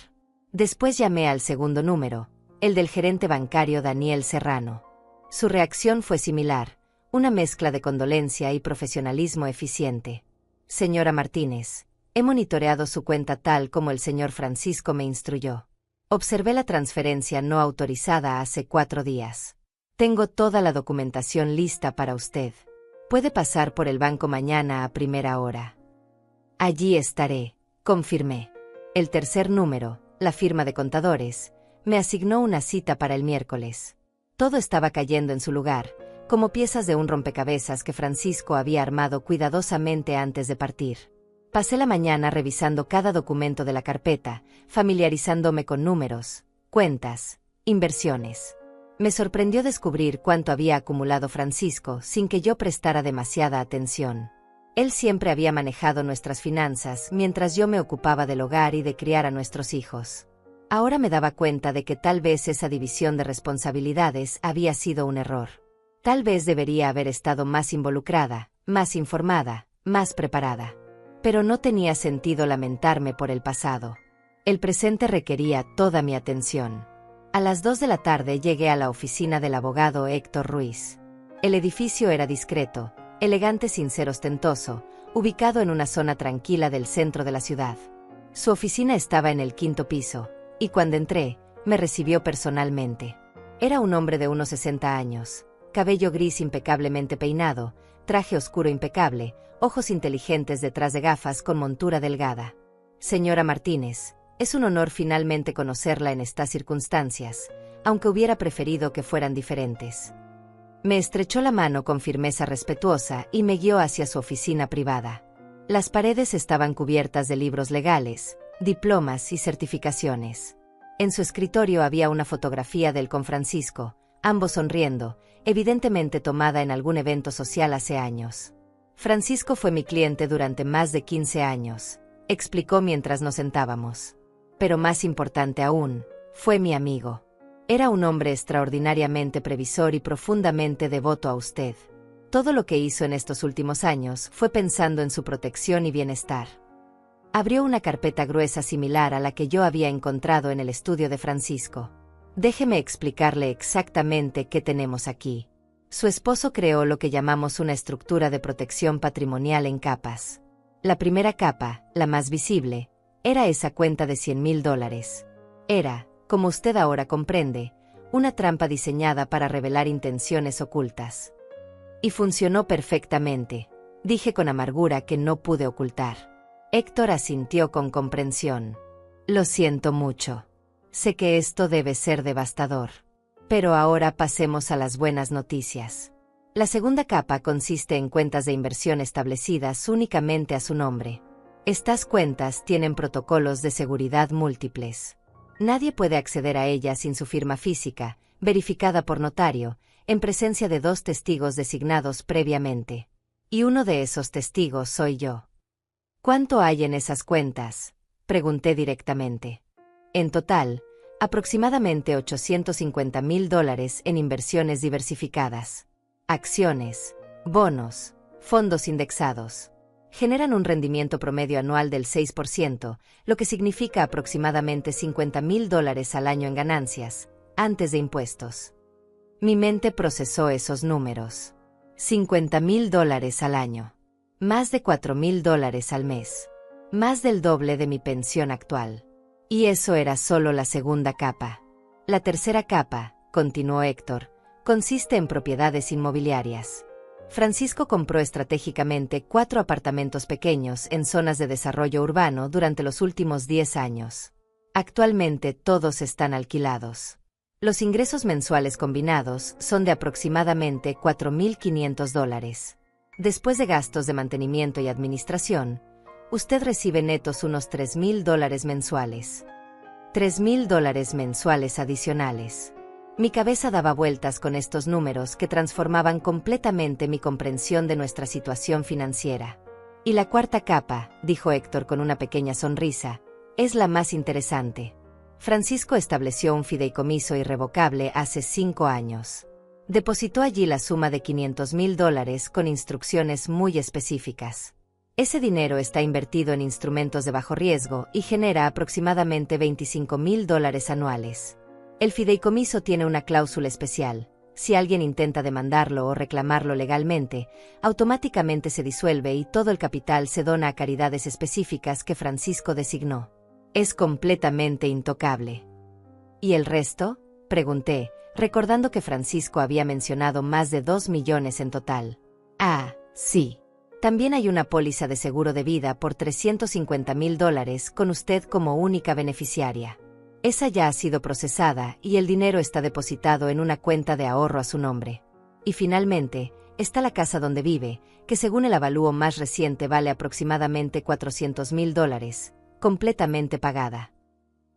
Después llamé al segundo número, el del gerente bancario Daniel Serrano. Su reacción fue similar, una mezcla de condolencia y profesionalismo eficiente. «Señora Martínez, he monitoreado su cuenta tal como el señor Francisco me instruyó. Observé la transferencia no autorizada hace 4 días. Tengo toda la documentación lista para usted. Puede pasar por el banco mañana a primera hora». «Allí estaré», confirmé. El tercer número, la firma de contadores, me asignó una cita para el miércoles. Todo estaba cayendo en su lugar, como piezas de un rompecabezas que Francisco había armado cuidadosamente antes de partir. Pasé la mañana revisando cada documento de la carpeta, familiarizándome con números, cuentas, inversiones. Me sorprendió descubrir cuánto había acumulado Francisco sin que yo prestara demasiada atención. Él siempre había manejado nuestras finanzas mientras yo me ocupaba del hogar y de criar a nuestros hijos. Ahora me daba cuenta de que tal vez esa división de responsabilidades había sido un error. Tal vez debería haber estado más involucrada, más informada, más preparada. Pero no tenía sentido lamentarme por el pasado. El presente requería toda mi atención. A las 2 de la tarde llegué a la oficina del abogado Héctor Ruiz. El edificio era discreto, elegante sin ser ostentoso, ubicado en una zona tranquila del centro de la ciudad. Su oficina estaba en el 5º piso, y cuando entré, me recibió personalmente. Era un hombre de unos 60 años, cabello gris impecablemente peinado, traje oscuro impecable, ojos inteligentes detrás de gafas con montura delgada. «Señora Martínez, es un honor finalmente conocerla en estas circunstancias, aunque hubiera preferido que fueran diferentes». Me estrechó la mano con firmeza respetuosa y me guió hacia su oficina privada. Las paredes estaban cubiertas de libros legales, diplomas y certificaciones. En su escritorio había una fotografía de él con Francisco, ambos sonriendo, evidentemente tomada en algún evento social hace años. «Francisco fue mi cliente durante más de 15 años», explicó mientras nos sentábamos. «Pero más importante aún, fue mi amigo. Era un hombre extraordinariamente previsor y profundamente devoto a usted. Todo lo que hizo en estos últimos años fue pensando en su protección y bienestar». Abrió una carpeta gruesa similar a la que yo había encontrado en el estudio de Francisco. «Déjeme explicarle exactamente qué tenemos aquí. Su esposo creó lo que llamamos una estructura de protección patrimonial en capas. La primera capa, la más visible, era esa cuenta de $100,000. Era, como usted ahora comprende, una trampa diseñada para revelar intenciones ocultas. Y funcionó perfectamente», dije con amargura que no pude ocultar. Héctor asintió con comprensión. «Lo siento mucho. Sé que esto debe ser devastador. Pero ahora pasemos a las buenas noticias. La segunda capa consiste en cuentas de inversión establecidas únicamente a su nombre. Estas cuentas tienen protocolos de seguridad múltiples. Nadie puede acceder a ellas sin su firma física, verificada por notario, en presencia de 2 testigos designados previamente. Y uno de esos testigos soy yo». «¿Cuánto hay en esas cuentas?», pregunté directamente. «En total, aproximadamente $850,000 en inversiones diversificadas. Acciones, bonos, fondos indexados. Generan un rendimiento promedio anual del 6%, lo que significa aproximadamente $50,000 al año en ganancias, antes de impuestos». Mi mente procesó esos números. $50,000 al año. Más de $4,000 al mes. Más del doble de mi pensión actual. Y eso era solo la segunda capa. La tercera capa, continuó Héctor, consiste en propiedades inmobiliarias. Francisco compró estratégicamente 4 apartamentos pequeños en zonas de desarrollo urbano durante los últimos 10 años. Actualmente todos están alquilados. Los ingresos mensuales combinados son de aproximadamente $4,500. Después de gastos de mantenimiento y administración, usted recibe netos unos $3,000 mensuales. $3,000 mensuales adicionales. Mi cabeza daba vueltas con estos números que transformaban completamente mi comprensión de nuestra situación financiera. Y la cuarta capa, dijo Héctor con una pequeña sonrisa, es la más interesante. Francisco estableció un fideicomiso irrevocable hace 5 años. Depositó allí la suma de $500,000 con instrucciones muy específicas. Ese dinero está invertido en instrumentos de bajo riesgo y genera aproximadamente $25,000 anuales. El fideicomiso tiene una cláusula especial. Si alguien intenta demandarlo o reclamarlo legalmente, automáticamente se disuelve y todo el capital se dona a caridades específicas que Francisco designó. Es completamente intocable. ¿Y el resto?, pregunté, recordando que Francisco había mencionado más de 2 millones en total. Ah, sí. También hay una póliza de seguro de vida por $350,000 con usted como única beneficiaria. Esa ya ha sido procesada y el dinero está depositado en una cuenta de ahorro a su nombre. Y finalmente, está la casa donde vive, que según el avalúo más reciente vale aproximadamente $400,000, completamente pagada.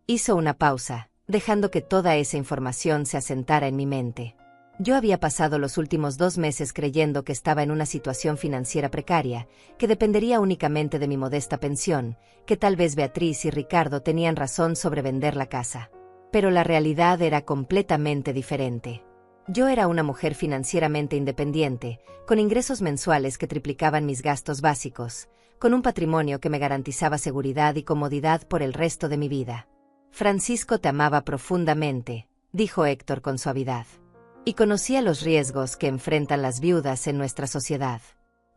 Hizo una pausa, dejando que toda esa información se asentara en mi mente. Yo había pasado los últimos 2 meses creyendo que estaba en una situación financiera precaria, que dependería únicamente de mi modesta pensión, que tal vez Beatriz y Ricardo tenían razón sobre vender la casa. Pero la realidad era completamente diferente. Yo era una mujer financieramente independiente, con ingresos mensuales que triplicaban mis gastos básicos, con un patrimonio que me garantizaba seguridad y comodidad por el resto de mi vida. Francisco te amaba profundamente, dijo Héctor con suavidad. Y conocía los riesgos que enfrentan las viudas en nuestra sociedad,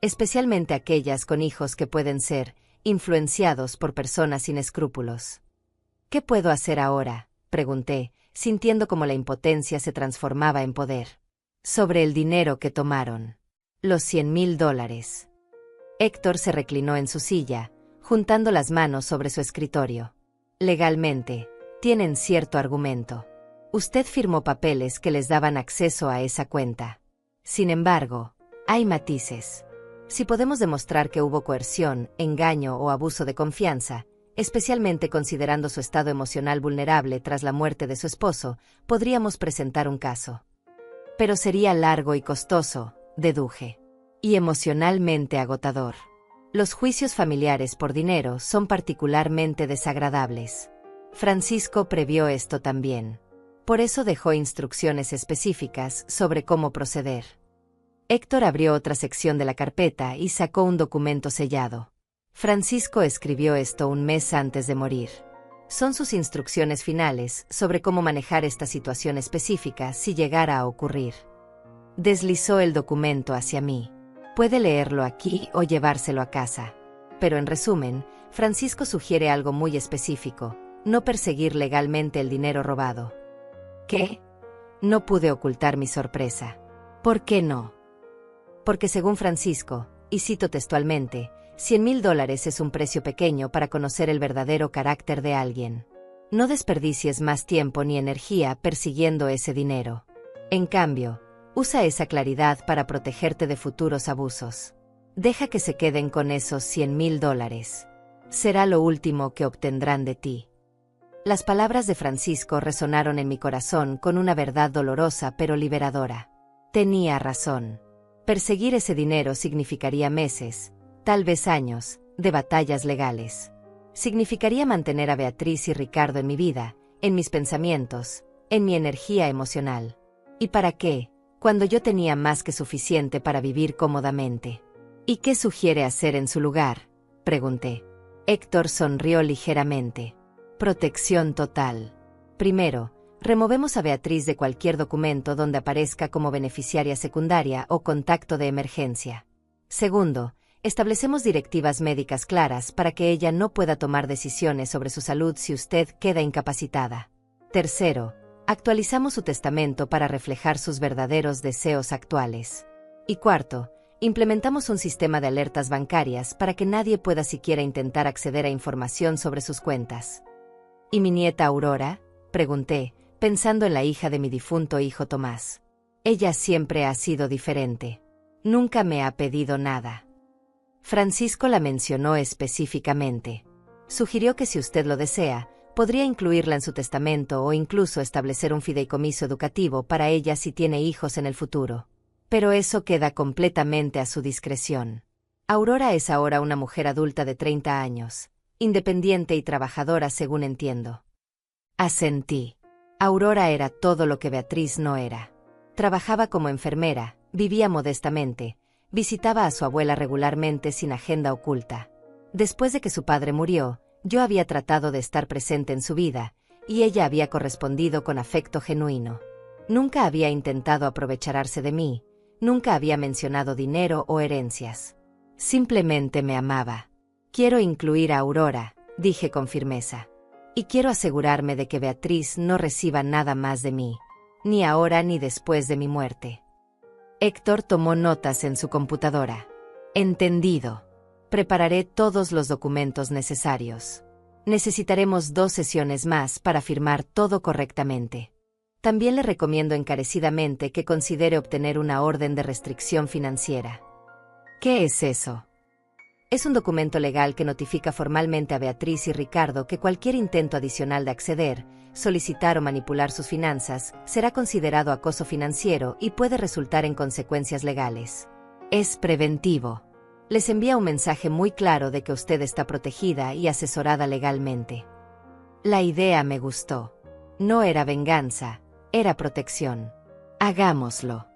especialmente aquellas con hijos que pueden ser influenciados por personas sin escrúpulos. ¿Qué puedo hacer ahora?, pregunté, sintiendo como la impotencia se transformaba en poder. Sobre el dinero que tomaron. Los $100,000. Héctor se reclinó en su silla, juntando las manos sobre su escritorio. Legalmente, tienen cierto argumento. Usted firmó papeles que les daban acceso a esa cuenta. Sin embargo, hay matices. Si podemos demostrar que hubo coerción, engaño o abuso de confianza, especialmente considerando su estado emocional vulnerable tras la muerte de su esposo, podríamos presentar un caso. Pero sería largo y costoso, deduje. Y emocionalmente agotador. Los juicios familiares por dinero son particularmente desagradables. Francisco previó esto también. Por eso dejó instrucciones específicas sobre cómo proceder. Héctor abrió otra sección de la carpeta y sacó un documento sellado. Francisco escribió esto un mes antes de morir. Son sus instrucciones finales sobre cómo manejar esta situación específica si llegara a ocurrir. Deslizó el documento hacia mí. Puede leerlo aquí o llevárselo a casa. Pero en resumen, Francisco sugiere algo muy específico: no perseguir legalmente el dinero robado. ¿Qué? No pude ocultar mi sorpresa. ¿Por qué no? Porque según Francisco, y cito textualmente, $100,000 es un precio pequeño para conocer el verdadero carácter de alguien. No desperdicies más tiempo ni energía persiguiendo ese dinero. En cambio, usa esa claridad para protegerte de futuros abusos. Deja que se queden con esos $100,000. Será lo último que obtendrán de ti. Las palabras de Francisco resonaron en mi corazón con una verdad dolorosa pero liberadora. Tenía razón. Perseguir ese dinero significaría meses, tal vez años, de batallas legales. Significaría mantener a Beatriz y Ricardo en mi vida, en mis pensamientos, en mi energía emocional. ¿Y para qué, cuando yo tenía más que suficiente para vivir cómodamente? ¿Y qué sugiere hacer en su lugar?, pregunté. Héctor sonrió ligeramente. Protección total. Primero, Removemos a Beatriz de cualquier documento donde aparezca como beneficiaria secundaria o contacto de emergencia. Segundo, establecemos directivas médicas claras para que ella no pueda tomar decisiones sobre su salud si usted queda incapacitada. Tercero, actualizamos su testamento para reflejar sus verdaderos deseos actuales. Y cuarto, implementamos un sistema de alertas bancarias para que nadie pueda siquiera intentar acceder a información sobre sus cuentas. ¿Y mi nieta Aurora?, pregunté, pensando en la hija de mi difunto hijo Tomás. Ella siempre ha sido diferente. Nunca me ha pedido nada. Francisco la mencionó específicamente. Sugirió que si usted lo desea, podría incluirla en su testamento o incluso establecer un fideicomiso educativo para ella si tiene hijos en el futuro. Pero eso queda completamente a su discreción. Aurora es ahora una mujer adulta de 30 años, independiente y trabajadora según entiendo. Asentí. Aurora era todo lo que Beatriz no era. Trabajaba como enfermera, vivía modestamente, visitaba a su abuela regularmente sin agenda oculta. Después de que su padre murió, yo había tratado de estar presente en su vida, y ella había correspondido con afecto genuino. Nunca había intentado aprovecharse de mí, nunca había mencionado dinero o herencias. Simplemente me amaba. Quiero incluir a Aurora, dije con firmeza. Y quiero asegurarme de que Beatriz no reciba nada más de mí, ni ahora ni después de mi muerte. Héctor tomó notas en su computadora. Entendido. Prepararé todos los documentos necesarios. Necesitaremos 2 sesiones más para firmar todo correctamente. También le recomiendo encarecidamente que considere obtener una orden de restricción financiera. ¿Qué es eso? Es un documento legal que notifica formalmente a Beatriz y Ricardo que cualquier intento adicional de acceder, solicitar o manipular sus finanzas será considerado acoso financiero y puede resultar en consecuencias legales. Es preventivo. Les envía un mensaje muy claro de que usted está protegida y asesorada legalmente. La idea me gustó. No era venganza, era protección. Hagámoslo.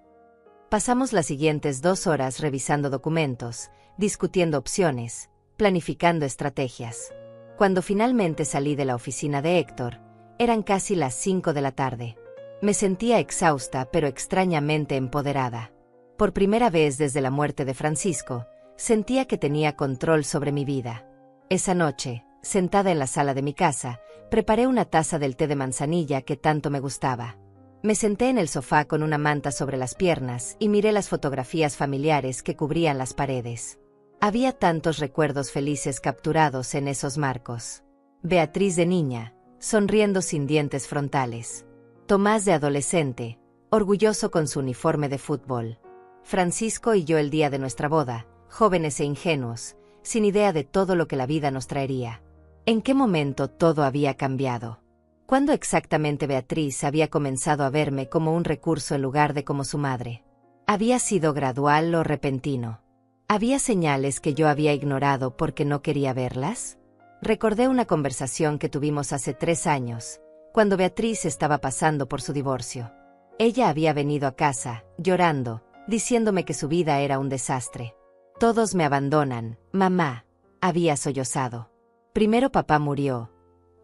Pasamos las siguientes 2 horas revisando documentos, discutiendo opciones, planificando estrategias. Cuando finalmente salí de la oficina de Héctor, eran casi las 5 de la tarde. Me sentía exhausta pero extrañamente empoderada. Por primera vez desde la muerte de Francisco, sentía que tenía control sobre mi vida. Esa noche, sentada en la sala de mi casa, preparé una taza del té de manzanilla que tanto me gustaba. Me senté en el sofá con una manta sobre las piernas y miré las fotografías familiares que cubrían las paredes. Había tantos recuerdos felices capturados en esos marcos. Beatriz de niña, sonriendo sin dientes frontales. Tomás de adolescente, orgulloso con su uniforme de fútbol. Francisco y yo el día de nuestra boda, jóvenes e ingenuos, sin idea de todo lo que la vida nos traería. ¿En qué momento todo había cambiado? ¿Cuándo exactamente Beatriz había comenzado a verme como un recurso en lugar de como su madre? ¿Había sido gradual o repentino? ¿Había señales que yo había ignorado porque no quería verlas? Recordé una conversación que tuvimos hace 3 años, cuando Beatriz estaba pasando por su divorcio. Ella había venido a casa, llorando, diciéndome que su vida era un desastre. Todos me abandonan, mamá, había sollozado. Primero papá murió.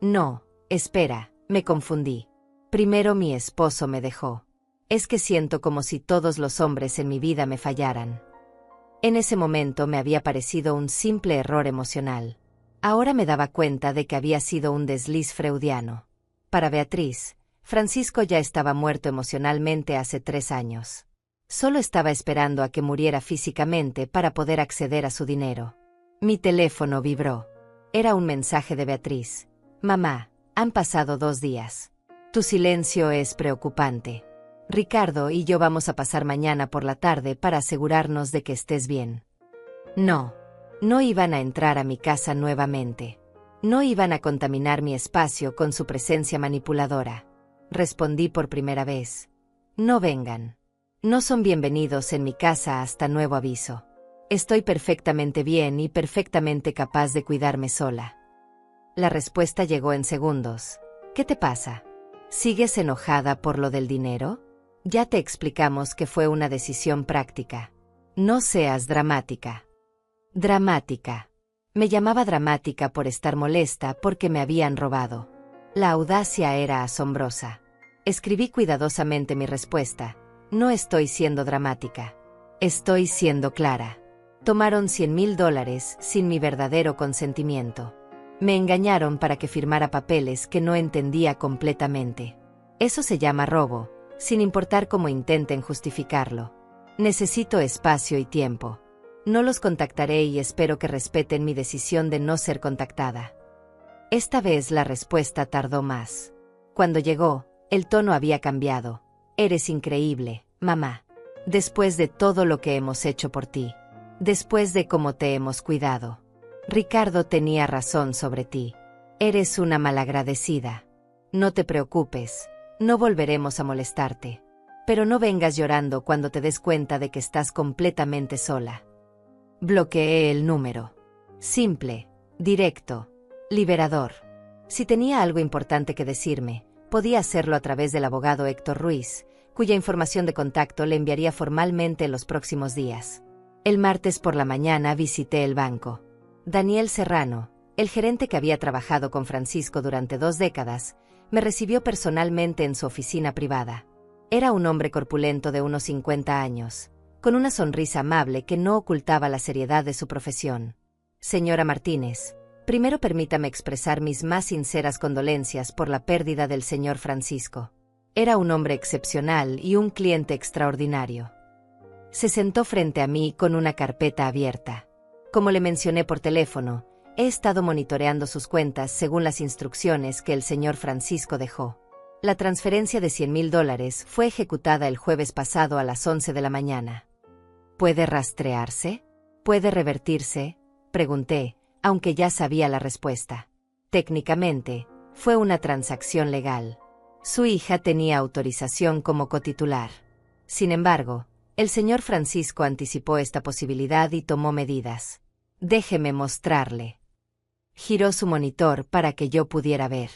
No, espera. Me confundí. Primero mi esposo me dejó. Es que siento como si todos los hombres en mi vida me fallaran. En ese momento me había parecido un simple error emocional. Ahora me daba cuenta de que había sido un desliz freudiano. Para Beatriz, Francisco ya estaba muerto emocionalmente hace 3 años. Solo estaba esperando a que muriera físicamente para poder acceder a su dinero. Mi teléfono vibró. Era un mensaje de Beatriz. Mamá. Han pasado 2 días. Tu silencio es preocupante. Ricardo y yo vamos a pasar mañana por la tarde para asegurarnos de que estés bien. No. No iban a entrar a mi casa nuevamente. No iban a contaminar mi espacio con su presencia manipuladora. Respondí por primera vez. No vengan. No son bienvenidos en mi casa hasta nuevo aviso. Estoy perfectamente bien y perfectamente capaz de cuidarme sola. La respuesta llegó en segundos. ¿Qué te pasa? ¿Sigues enojada por lo del dinero? Ya te explicamos que fue una decisión práctica. No seas dramática. Dramática. Me llamaba dramática por estar molesta porque me habían robado. La audacia era asombrosa. Escribí cuidadosamente mi respuesta. No estoy siendo dramática. Estoy siendo clara. Tomaron $100,000 sin mi verdadero consentimiento. Me engañaron para que firmara papeles que no entendía completamente. Eso se llama robo, sin importar cómo intenten justificarlo. Necesito espacio y tiempo. No los contactaré y espero que respeten mi decisión de no ser contactada. Esta vez la respuesta tardó más. Cuando llegó, el tono había cambiado. Eres increíble, mamá. Después de todo lo que hemos hecho por ti. Después de cómo te hemos cuidado. Ricardo tenía razón sobre ti. Eres una malagradecida. No te preocupes, no volveremos a molestarte. Pero no vengas llorando cuando te des cuenta de que estás completamente sola. Bloqueé el número. Simple, directo, liberador. Si tenía algo importante que decirme, podía hacerlo a través del abogado Héctor Ruiz, cuya información de contacto le enviaría formalmente en los próximos días. El martes por la mañana visité el banco. Daniel Serrano, el gerente que había trabajado con Francisco durante 2 décadas, me recibió personalmente en su oficina privada. Era un hombre corpulento de unos 50 años, con una sonrisa amable que no ocultaba la seriedad de su profesión. Señora Martínez, primero permítame expresar mis más sinceras condolencias por la pérdida del señor Francisco. Era un hombre excepcional y un cliente extraordinario. Se sentó frente a mí con una carpeta abierta. Como le mencioné por teléfono, he estado monitoreando sus cuentas según las instrucciones que el señor Francisco dejó. La transferencia de $100,000 fue ejecutada el jueves pasado a las 11 de la mañana. ¿Puede rastrearse? ¿Puede revertirse? Pregunté, aunque ya sabía la respuesta. Técnicamente, fue una transacción legal. Su hija tenía autorización como cotitular. Sin embargo, el señor Francisco anticipó esta posibilidad y tomó medidas. Déjeme mostrarle. Giró su monitor para que yo pudiera ver.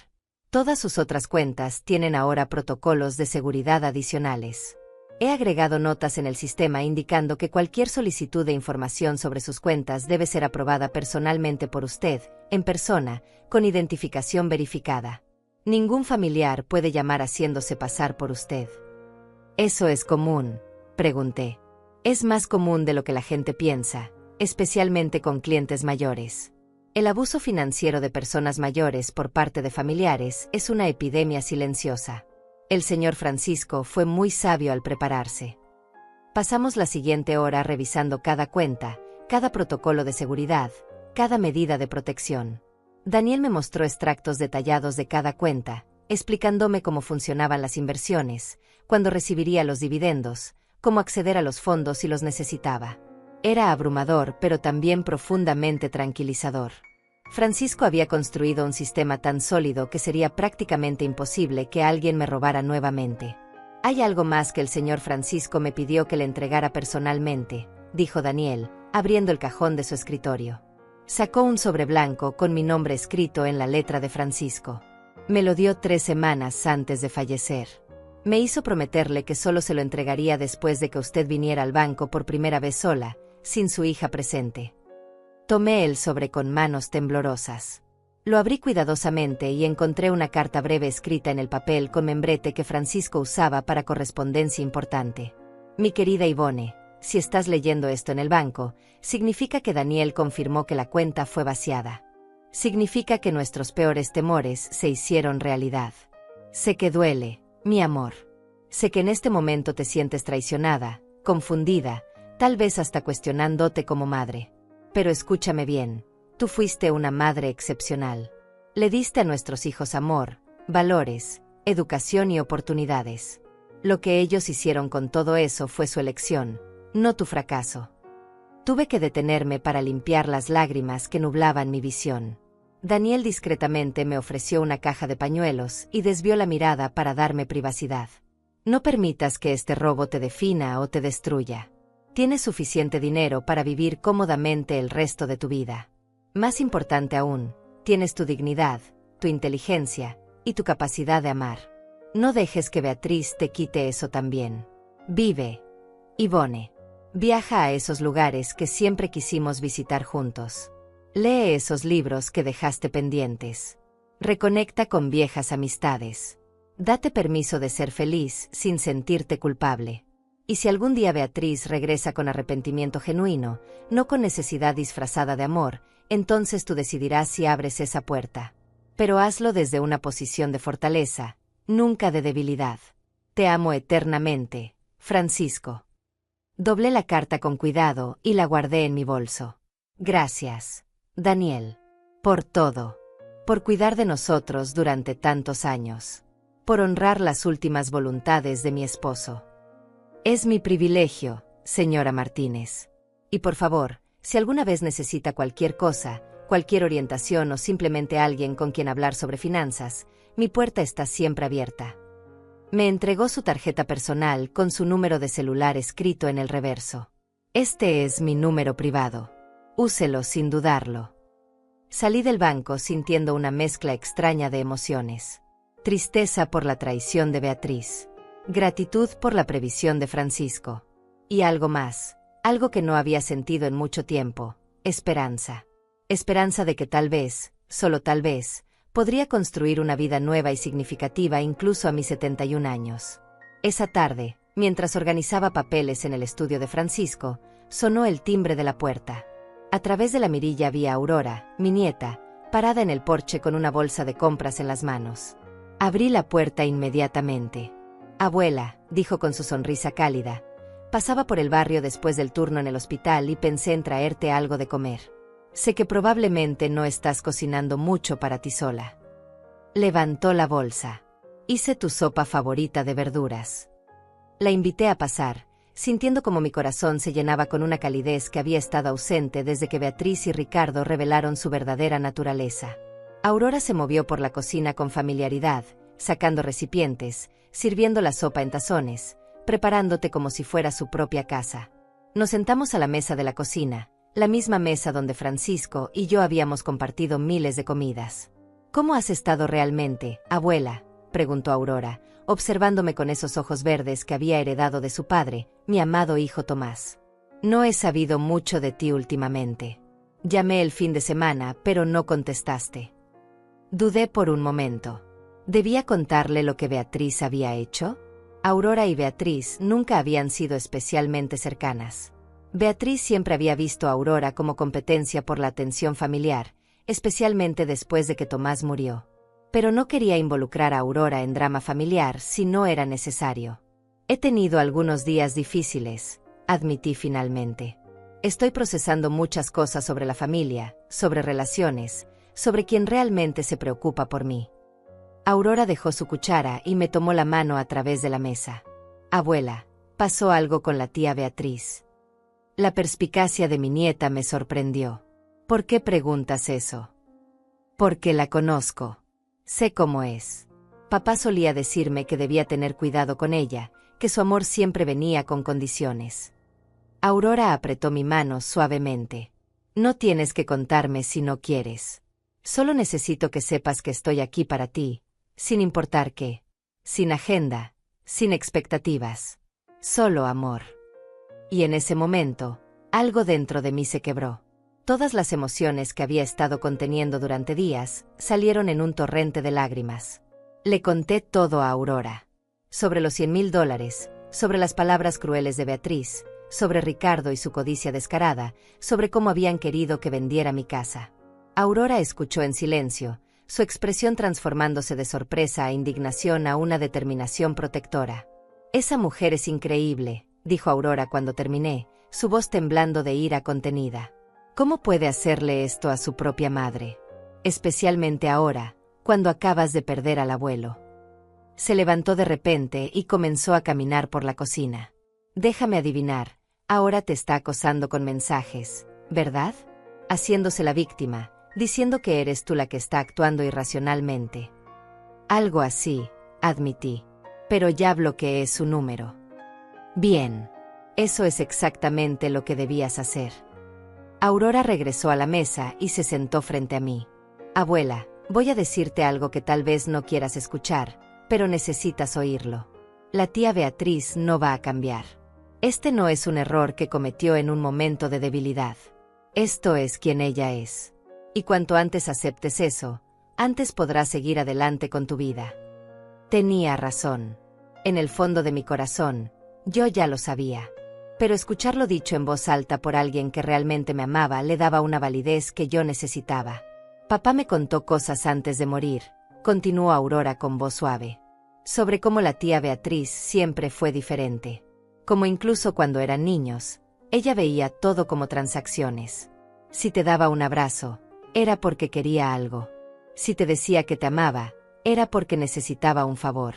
Todas sus otras cuentas tienen ahora protocolos de seguridad adicionales. He agregado notas en el sistema indicando que cualquier solicitud de información sobre sus cuentas debe ser aprobada personalmente por usted, en persona, con identificación verificada. Ningún familiar puede llamar haciéndose pasar por usted. ¿Eso es común?, pregunté. Es más común de lo que la gente piensa, especialmente con clientes mayores. El abuso financiero de personas mayores por parte de familiares es una epidemia silenciosa. El señor Francisco fue muy sabio al prepararse. Pasamos la siguiente hora revisando cada cuenta, cada protocolo de seguridad, cada medida de protección. Daniel me mostró extractos detallados de cada cuenta, explicándome cómo funcionaban las inversiones, cuándo recibiría los dividendos, cómo acceder a los fondos si los necesitaba. Era abrumador, pero también profundamente tranquilizador. Francisco había construido un sistema tan sólido que sería prácticamente imposible que alguien me robara nuevamente. Hay algo más que el señor Francisco me pidió que le entregara personalmente, dijo Daniel, abriendo el cajón de su escritorio. Sacó un sobre blanco con mi nombre escrito en la letra de Francisco. Me lo dio 3 semanas antes de fallecer. Me hizo prometerle que solo se lo entregaría después de que usted viniera al banco por primera vez sola, sin su hija presente. Tomé el sobre con manos temblorosas. Lo abrí cuidadosamente y encontré una carta breve escrita en el papel con membrete que Francisco usaba para correspondencia importante. Mi querida Ivone, si estás leyendo esto en el banco, significa que Daniel confirmó que la cuenta fue vaciada. Significa que nuestros peores temores se hicieron realidad. Sé que duele, mi amor. Sé que en este momento te sientes traicionada, confundida, tal vez hasta cuestionándote como madre. Pero escúchame bien, tú fuiste una madre excepcional. Le diste a nuestros hijos amor, valores, educación y oportunidades. Lo que ellos hicieron con todo eso fue su elección, no tu fracaso. Tuve que detenerme para limpiar las lágrimas que nublaban mi visión. Daniel discretamente me ofreció una caja de pañuelos y desvió la mirada para darme privacidad. No permitas que este robo te defina o te destruya. Tienes suficiente dinero para vivir cómodamente el resto de tu vida. Más importante aún, tienes tu dignidad, tu inteligencia y tu capacidad de amar. No dejes que Beatriz te quite eso también. Vive, Ivone. Viaja a esos lugares que siempre quisimos visitar juntos. Lee esos libros que dejaste pendientes. Reconecta con viejas amistades. Date permiso de ser feliz sin sentirte culpable. Y si algún día Beatriz regresa con arrepentimiento genuino, no con necesidad disfrazada de amor, entonces tú decidirás si abres esa puerta. Pero hazlo desde una posición de fortaleza, nunca de debilidad. Te amo eternamente, Francisco. Doblé la carta con cuidado y la guardé en mi bolso. Gracias, Daniel, por todo. Por cuidar de nosotros durante tantos años. Por honrar las últimas voluntades de mi esposo. Es mi privilegio, señora Martínez. Y por favor, si alguna vez necesita cualquier cosa, cualquier orientación o simplemente alguien con quien hablar sobre finanzas, mi puerta está siempre abierta. Me entregó su tarjeta personal con su número de celular escrito en el reverso. Este es mi número privado. Úselo sin dudarlo. Salí del banco sintiendo una mezcla extraña de emociones. Tristeza por la traición de Beatriz. Gratitud por la previsión de Francisco. Y algo más, algo que no había sentido en mucho tiempo, esperanza. Esperanza de que tal vez, solo tal vez, podría construir una vida nueva y significativa incluso a mis 71 años. Esa tarde, mientras organizaba papeles en el estudio de Francisco, sonó el timbre de la puerta. A través de la mirilla vi a Aurora, mi nieta, parada en el porche con una bolsa de compras en las manos. Abrí la puerta inmediatamente. Abuela, dijo con su sonrisa cálida. Pasaba por el barrio después del turno en el hospital y pensé en traerte algo de comer. Sé que probablemente no estás cocinando mucho para ti sola. Levantó la bolsa. Hice tu sopa favorita de verduras. La invité a pasar, sintiendo como mi corazón se llenaba con una calidez que había estado ausente desde que Beatriz y Ricardo revelaron su verdadera naturaleza. Aurora se movió por la cocina con familiaridad, sacando recipientes, sirviendo la sopa en tazones, preparándote como si fuera su propia casa. Nos sentamos a la mesa de la cocina, la misma mesa donde Francisco y yo habíamos compartido miles de comidas. ¿Cómo has estado realmente, abuela?, preguntó Aurora, observándome con esos ojos verdes que había heredado de su padre, mi amado hijo Tomás. No he sabido mucho de ti últimamente. Llamé el fin de semana, pero no contestaste. Dudé por un momento. ¿Debía contarle lo que Beatriz había hecho? Aurora y Beatriz nunca habían sido especialmente cercanas. Beatriz siempre había visto a Aurora como competencia por la atención familiar, especialmente después de que Tomás murió. Pero no quería involucrar a Aurora en drama familiar si no era necesario. He tenido algunos días difíciles, admití finalmente. Estoy procesando muchas cosas sobre la familia, sobre relaciones, sobre quien realmente se preocupa por mí. Aurora dejó su cuchara y me tomó la mano a través de la mesa. Abuela, pasó algo con la tía Beatriz. La perspicacia de mi nieta me sorprendió. ¿Por qué preguntas eso? Porque la conozco. Sé cómo es. Papá solía decirme que debía tener cuidado con ella, que su amor siempre venía con condiciones. Aurora apretó mi mano suavemente. No tienes que contarme si no quieres. Solo necesito que sepas que estoy aquí para ti, sin importar qué. Sin agenda, sin expectativas. Solo amor. Y en ese momento, algo dentro de mí se quebró. Todas las emociones que había estado conteniendo durante días salieron en un torrente de lágrimas. Le conté todo a Aurora. Sobre los $100,000, sobre las palabras crueles de Beatriz, sobre Ricardo y su codicia descarada, sobre cómo habían querido que vendiera mi casa. Aurora escuchó en silencio, su expresión transformándose de sorpresa a indignación a una determinación protectora. Esa mujer es increíble, dijo Aurora cuando terminé, su voz temblando de ira contenida. ¿Cómo puede hacerle esto a su propia madre? Especialmente ahora, cuando acabas de perder al abuelo. Se levantó de repente y comenzó a caminar por la cocina. Déjame adivinar, ahora te está acosando con mensajes, ¿verdad? Haciéndose la víctima, diciendo que eres tú la que está actuando irracionalmente. Algo así, admití. Pero ya bloqueé su número. Bien. Eso es exactamente lo que debías hacer. Aurora regresó a la mesa y se sentó frente a mí. Abuela, voy a decirte algo que tal vez no quieras escuchar, pero necesitas oírlo. La tía Beatriz no va a cambiar. Este no es un error que cometió en un momento de debilidad. Esto es quien ella es. Y cuanto antes aceptes eso, antes podrás seguir adelante con tu vida. Tenía razón. En el fondo de mi corazón, yo ya lo sabía. Pero escucharlo dicho en voz alta por alguien que realmente me amaba le daba una validez que yo necesitaba. Papá me contó cosas antes de morir, continuó Aurora con voz suave, sobre cómo la tía Beatriz siempre fue diferente. Como incluso cuando eran niños, ella veía todo como transacciones. Si te daba un abrazo, era porque quería algo. Si te decía que te amaba, era porque necesitaba un favor.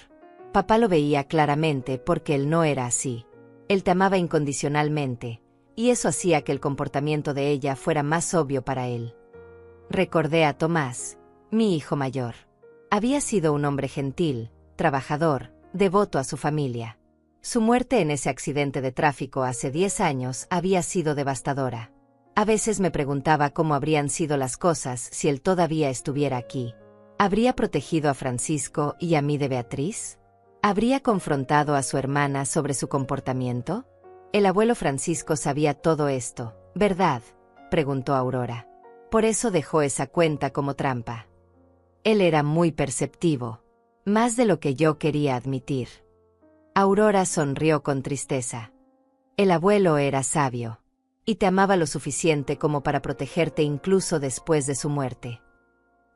Papá lo veía claramente porque él no era así. Él te amaba incondicionalmente, y eso hacía que el comportamiento de ella fuera más obvio para él. Recordé a Tomás, mi hijo mayor. Había sido un hombre gentil, trabajador, devoto a su familia. Su muerte en ese accidente de tráfico hace 10 años había sido devastadora. A veces me preguntaba cómo habrían sido las cosas si él todavía estuviera aquí. ¿Habría protegido a Francisco y a mí de Beatriz? ¿Habría confrontado a su hermana sobre su comportamiento? El abuelo Francisco sabía todo esto, ¿verdad?, preguntó Aurora. Por eso dejó esa cuenta como trampa. Él era muy perceptivo, más de lo que yo quería admitir. Aurora sonrió con tristeza. El abuelo era sabio, y te amaba lo suficiente como para protegerte incluso después de su muerte.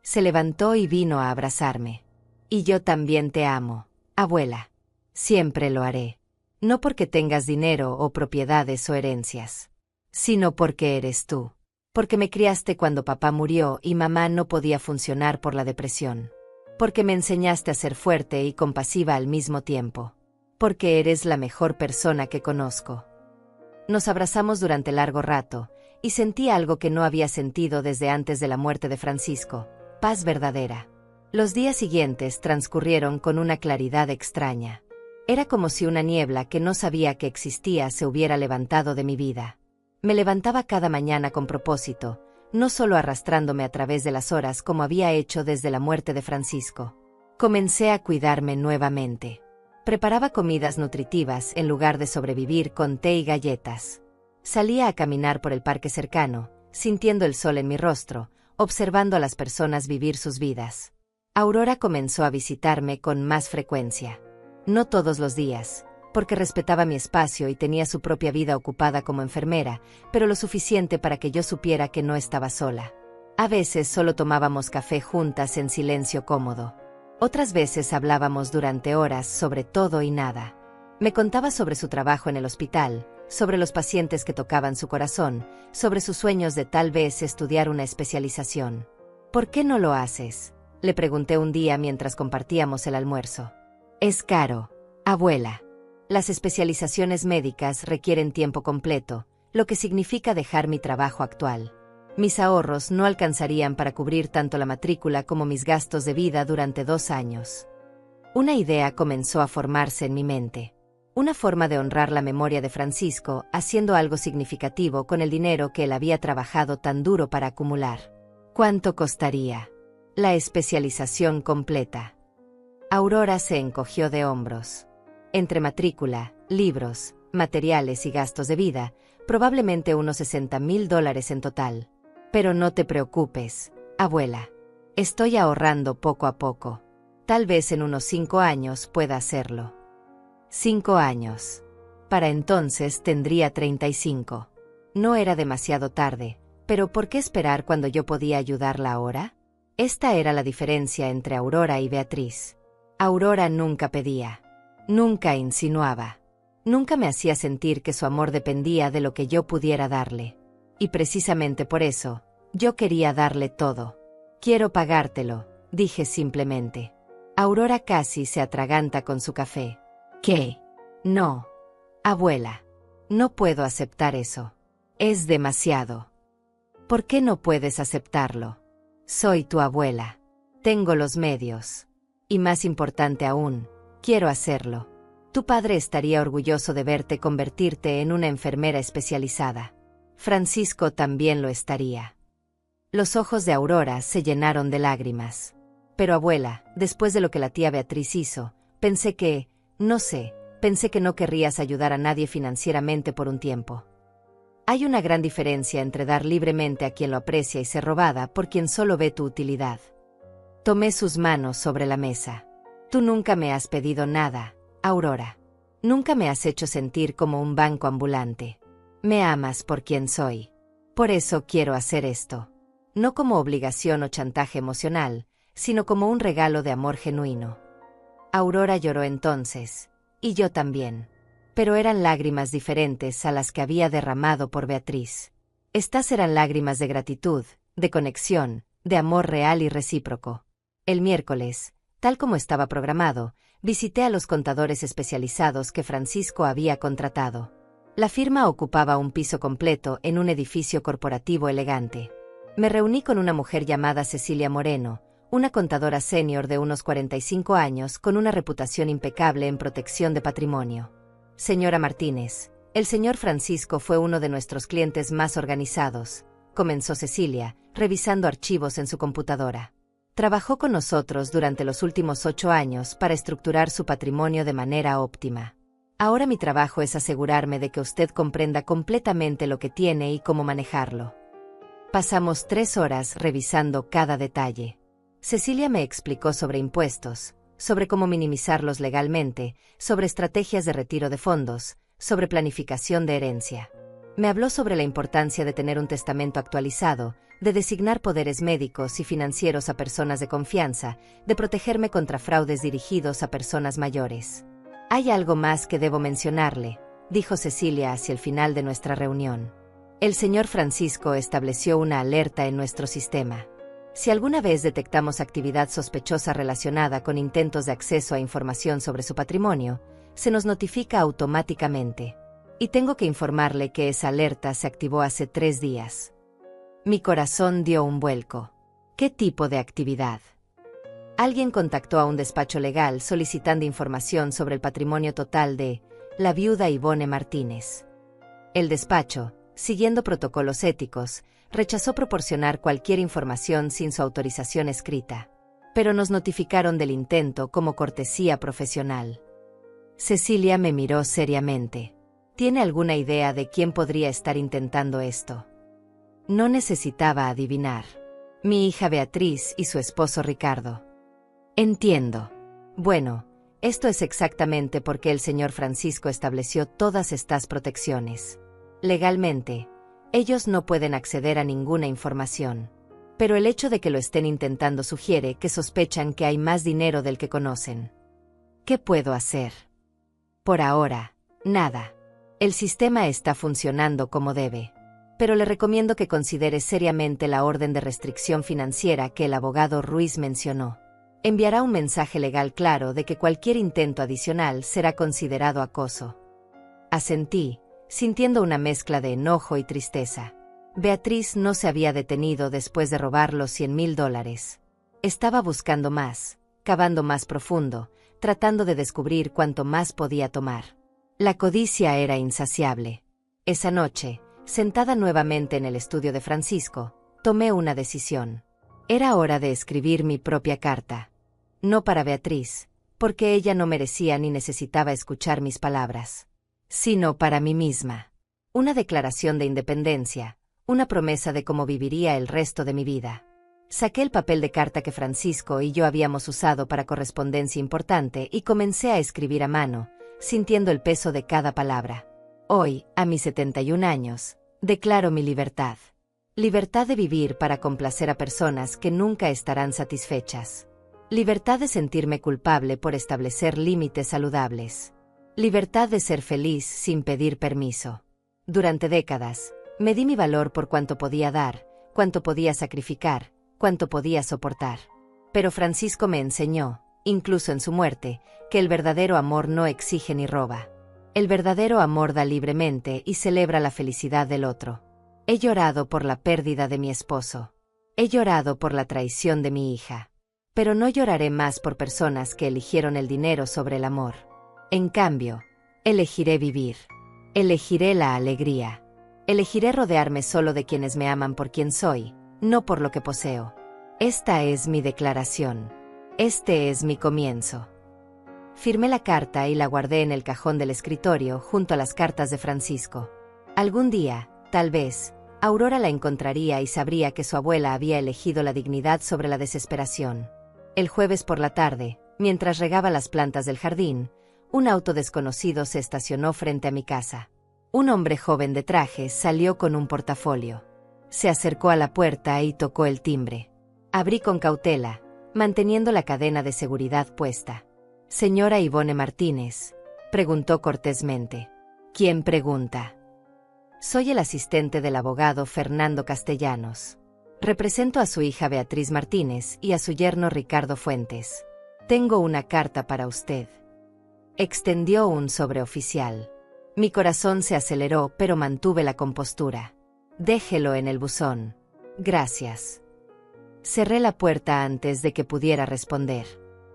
Se levantó y vino a abrazarme. Y yo también te amo, abuela. Siempre lo haré. No porque tengas dinero o propiedades o herencias, sino porque eres tú. Porque me criaste cuando papá murió y mamá no podía funcionar por la depresión. Porque me enseñaste a ser fuerte y compasiva al mismo tiempo. Porque eres la mejor persona que conozco. Nos abrazamos durante largo rato, y sentí algo que no había sentido desde antes de la muerte de Francisco, paz verdadera. Los días siguientes transcurrieron con una claridad extraña. Era como si una niebla que no sabía que existía se hubiera levantado de mi vida. Me levantaba cada mañana con propósito, no solo arrastrándome a través de las horas como había hecho desde la muerte de Francisco. Comencé a cuidarme nuevamente. Preparaba comidas nutritivas en lugar de sobrevivir con té y galletas. Salía a caminar por el parque cercano, sintiendo el sol en mi rostro, observando a las personas vivir sus vidas. Aurora comenzó a visitarme con más frecuencia. No todos los días, porque respetaba mi espacio y tenía su propia vida ocupada como enfermera, pero lo suficiente para que yo supiera que no estaba sola. A veces solo tomábamos café juntas en silencio cómodo. Otras veces hablábamos durante horas sobre todo y nada. Me contaba sobre su trabajo en el hospital, sobre los pacientes que tocaban su corazón, sobre sus sueños de tal vez estudiar una especialización. ¿Por qué no lo haces?, le pregunté un día mientras compartíamos el almuerzo. Es caro, abuela. Las especializaciones médicas requieren tiempo completo, lo que significa dejar mi trabajo actual. Mis ahorros no alcanzarían para cubrir tanto la matrícula como mis gastos de vida durante 2 años. Una idea comenzó a formarse en mi mente. Una forma de honrar la memoria de Francisco haciendo algo significativo con el dinero que él había trabajado tan duro para acumular. ¿Cuánto costaría? La especialización completa. Aurora se encogió de hombros. Entre matrícula, libros, materiales y gastos de vida, probablemente unos $60,000 en total. Pero no te preocupes, abuela. Estoy ahorrando poco a poco. Tal vez en unos 5 años pueda hacerlo. 5 años. Para entonces tendría 35. No era demasiado tarde, pero ¿por qué esperar cuando yo podía ayudarla ahora? Esta era la diferencia entre Aurora y Beatriz. Aurora nunca pedía. Nunca insinuaba. Nunca me hacía sentir que su amor dependía de lo que yo pudiera darle. Y precisamente por eso, yo quería darle todo. Quiero pagártelo, dije simplemente. Aurora casi se atraganta con su café. ¿Qué? No. Abuela. No puedo aceptar eso. Es demasiado. ¿Por qué no puedes aceptarlo? Soy tu abuela. Tengo los medios. Y más importante aún, quiero hacerlo. Tu padre estaría orgulloso de verte convertirte en una enfermera especializada. Francisco también lo estaría. Los ojos de Aurora se llenaron de lágrimas. Pero abuela, después de lo que la tía Beatriz hizo, pensé que no querrías ayudar a nadie financieramente por un tiempo. Hay una gran diferencia entre dar libremente a quien lo aprecia y ser robada por quien solo ve tu utilidad. Tomé sus manos sobre la mesa. Tú nunca me has pedido nada, Aurora. Nunca me has hecho sentir como un banco ambulante. Me amas por quien soy. Por eso quiero hacer esto. No como obligación o chantaje emocional, sino como un regalo de amor genuino. Aurora lloró entonces, y yo también. Pero eran lágrimas diferentes a las que había derramado por Beatriz. Estas eran lágrimas de gratitud, de conexión, de amor real y recíproco. El miércoles, tal como estaba programado, visité a los contadores especializados que Francisco había contratado. La firma ocupaba un piso completo en un edificio corporativo elegante. Me reuní con una mujer llamada Cecilia Moreno, una contadora senior de unos 45 años con una reputación impecable en protección de patrimonio. Señora Martínez, el señor Francisco fue uno de nuestros clientes más organizados, comenzó Cecilia, revisando archivos en su computadora. Trabajó con nosotros durante los últimos 8 años para estructurar su patrimonio de manera óptima. Ahora mi trabajo es asegurarme de que usted comprenda completamente lo que tiene y cómo manejarlo. Pasamos 3 horas revisando cada detalle. Cecilia me explicó sobre impuestos, sobre cómo minimizarlos legalmente, sobre estrategias de retiro de fondos, sobre planificación de herencia. Me habló sobre la importancia de tener un testamento actualizado, de designar poderes médicos y financieros a personas de confianza, de protegerme contra fraudes dirigidos a personas mayores. Hay algo más que debo mencionarle, dijo Cecilia hacia el final de nuestra reunión. El señor Francisco estableció una alerta en nuestro sistema. Si alguna vez detectamos actividad sospechosa relacionada con intentos de acceso a información sobre su patrimonio, se nos notifica automáticamente. Y tengo que informarle que esa alerta se activó hace 3 días. Mi corazón dio un vuelco. ¿Qué tipo de actividad? Alguien contactó a un despacho legal solicitando información sobre el patrimonio total de la viuda Ivone Martínez. El despacho, siguiendo protocolos éticos, rechazó proporcionar cualquier información sin su autorización escrita, pero nos notificaron del intento como cortesía profesional. Cecilia me miró seriamente. ¿Tiene alguna idea de quién podría estar intentando esto? No necesitaba adivinar. Mi hija Beatriz y su esposo Ricardo. Entiendo. Bueno, esto es exactamente porque el señor Francisco estableció todas estas protecciones. Legalmente, ellos no pueden acceder a ninguna información. Pero el hecho de que lo estén intentando sugiere que sospechan que hay más dinero del que conocen. ¿Qué puedo hacer? Por ahora, nada. El sistema está funcionando como debe. Pero le recomiendo que considere seriamente la orden de restricción financiera que el abogado Ruiz mencionó. Enviará un mensaje legal claro de que cualquier intento adicional será considerado acoso. Asentí, sintiendo una mezcla de enojo y tristeza. Beatriz no se había detenido después de robar los $100,000. Estaba buscando más, cavando más profundo, tratando de descubrir cuánto más podía tomar. La codicia era insaciable. Esa noche, sentada nuevamente en el estudio de Francisco, tomé una decisión. Era hora de escribir mi propia carta. No para Beatriz, porque ella no merecía ni necesitaba escuchar mis palabras, sino para mí misma. Una declaración de independencia, una promesa de cómo viviría el resto de mi vida. Saqué el papel de carta que Francisco y yo habíamos usado para correspondencia importante y comencé a escribir a mano, sintiendo el peso de cada palabra. Hoy, a mis 71 años, declaro mi libertad. Libertad de vivir para complacer a personas que nunca estarán satisfechas. Libertad de sentirme culpable por establecer límites saludables. Libertad de ser feliz sin pedir permiso. Durante décadas, me di mi valor por cuánto podía dar, cuánto podía sacrificar, cuánto podía soportar. Pero Francisco me enseñó, incluso en su muerte, que el verdadero amor no exige ni roba. El verdadero amor da libremente y celebra la felicidad del otro. He llorado por la pérdida de mi esposo. He llorado por la traición de mi hija. Pero no lloraré más por personas que eligieron el dinero sobre el amor. En cambio, elegiré vivir. Elegiré la alegría. Elegiré rodearme solo de quienes me aman por quien soy, no por lo que poseo. Esta es mi declaración. Este es mi comienzo. Firmé la carta y la guardé en el cajón del escritorio junto a las cartas de Francisco. Algún día, tal vez, Aurora la encontraría y sabría que su abuela había elegido la dignidad sobre la desesperación. El jueves por la tarde, Mientras regaba las plantas del jardín, un auto desconocido se estacionó frente a mi casa. Un hombre joven de traje salió con un portafolio. Se acercó a la puerta y tocó el timbre. Abrí con cautela, manteniendo la cadena de seguridad puesta. «Señora Ivone Martínez», preguntó cortésmente. «¿Quién pregunta?» «Soy el asistente del abogado Fernando Castellanos. Represento a su hija Beatriz Martínez y a su yerno Ricardo Fuentes. Tengo una carta para usted». Extendió un sobre oficial. Mi corazón se aceleró, pero mantuve la compostura. «Déjelo en el buzón. Gracias». Cerré la puerta antes de que pudiera responder.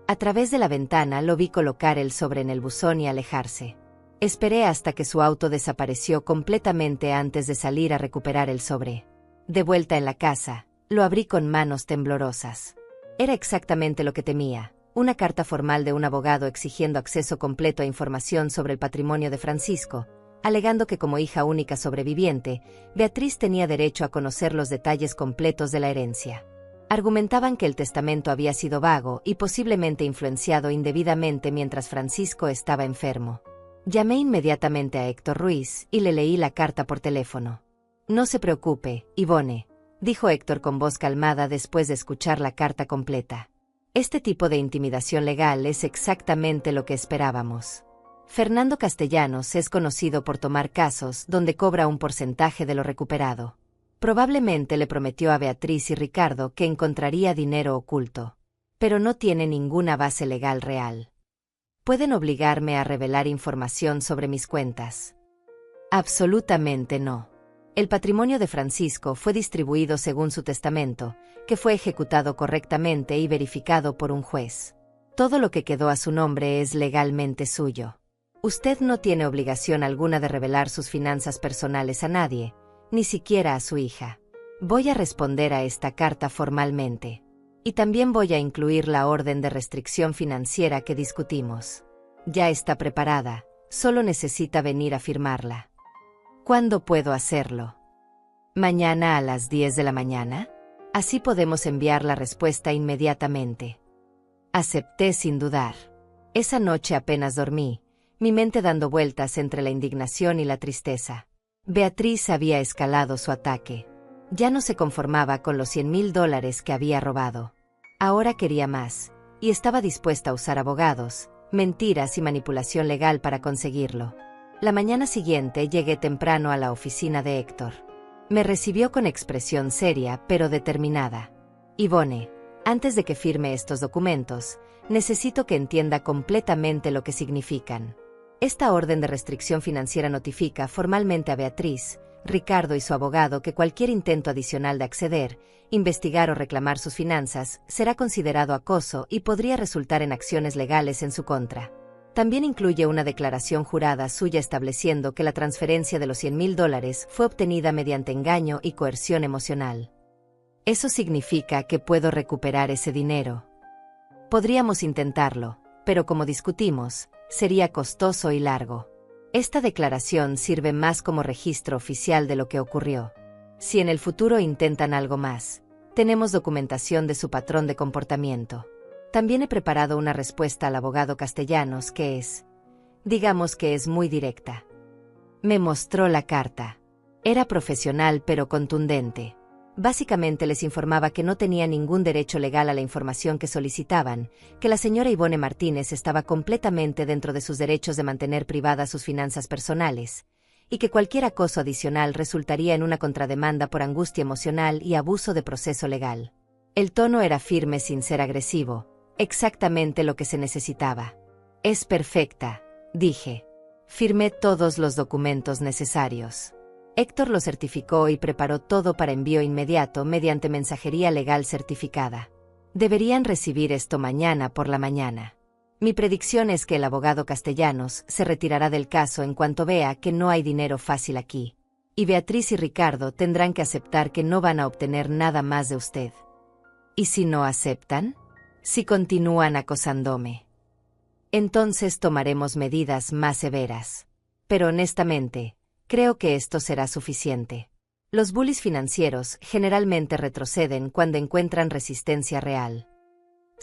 A través de la ventana lo vi colocar el sobre en el buzón y alejarse. Esperé hasta que su auto desapareció completamente antes de salir a recuperar el sobre. De vuelta en la casa, lo abrí con manos temblorosas. Era exactamente lo que temía, una carta formal de un abogado exigiendo acceso completo a información sobre el patrimonio de Francisco, alegando que como hija única sobreviviente, Beatriz tenía derecho a conocer los detalles completos de la herencia. Argumentaban que el testamento había sido vago y posiblemente influenciado indebidamente mientras Francisco estaba enfermo. Llamé inmediatamente a Héctor Ruiz y le leí la carta por teléfono. «No se preocupe, Ivone», dijo Héctor con voz calmada después de escuchar la carta completa. «Este tipo de intimidación legal es exactamente lo que esperábamos. Fernando Castellanos es conocido por tomar casos donde cobra un porcentaje de lo recuperado. Probablemente le prometió a Beatriz y Ricardo que encontraría dinero oculto. Pero no tiene ninguna base legal real. ¿Pueden obligarme a revelar información sobre mis cuentas?» Absolutamente no. El patrimonio de Francisco fue distribuido según su testamento, que fue ejecutado correctamente y verificado por un juez. Todo lo que quedó a su nombre es legalmente suyo. Usted no tiene obligación alguna de revelar sus finanzas personales a nadie, ni siquiera a su hija. Voy a responder a esta carta formalmente. Y también voy a incluir la orden de restricción financiera que discutimos. Ya está preparada, solo necesita venir a firmarla. ¿Cuándo puedo hacerlo? ¿Mañana a las 10 de la mañana? Así podemos enviar la respuesta inmediatamente. Acepté sin dudar. Esa noche apenas dormí, mi mente dando vueltas entre la indignación y la tristeza. Beatriz había escalado su ataque. Ya no se conformaba con los $100,000 que había robado. Ahora quería más, y estaba dispuesta a usar abogados, mentiras y manipulación legal para conseguirlo. La mañana siguiente llegué temprano a la oficina de Héctor. Me recibió con expresión seria pero determinada. «Ivone, antes de que firme estos documentos, necesito que entienda completamente lo que significan. Esta orden de restricción financiera notifica formalmente a Beatriz, Ricardo y su abogado que cualquier intento adicional de acceder, investigar o reclamar sus finanzas será considerado acoso y podría resultar en acciones legales en su contra. También incluye una declaración jurada suya estableciendo que la transferencia de los $100,000 fue obtenida mediante engaño y coerción emocional. Eso significa que puedo recuperar ese dinero. Podríamos intentarlo, pero como discutimos, sería costoso y largo. Esta declaración sirve más como registro oficial de lo que ocurrió. Si en el futuro intentan algo más, tenemos documentación de su patrón de comportamiento. También he preparado una respuesta al abogado Castellanos que digamos que es muy directa». Me mostró la carta. Era profesional pero contundente. Básicamente les informaba que no tenía ningún derecho legal a la información que solicitaban, que la señora Ivone Martínez estaba completamente dentro de sus derechos de mantener privadas sus finanzas personales, y que cualquier acoso adicional resultaría en una contrademanda por angustia emocional y abuso de proceso legal. El tono era firme sin ser agresivo, exactamente lo que se necesitaba. «Es perfecta», dije. Firmé todos los documentos necesarios. Héctor lo certificó y preparó todo para envío inmediato mediante mensajería legal certificada. Deberían recibir esto mañana por la mañana. Mi predicción es que el abogado Castellanos se retirará del caso en cuanto vea que no hay dinero fácil aquí. Y Beatriz y Ricardo tendrán que aceptar que no van a obtener nada más de usted. ¿Y si no aceptan? Si continúan acosándome. Entonces tomaremos medidas más severas. Pero honestamente, creo que esto será suficiente. Los bullies financieros generalmente retroceden cuando encuentran resistencia real.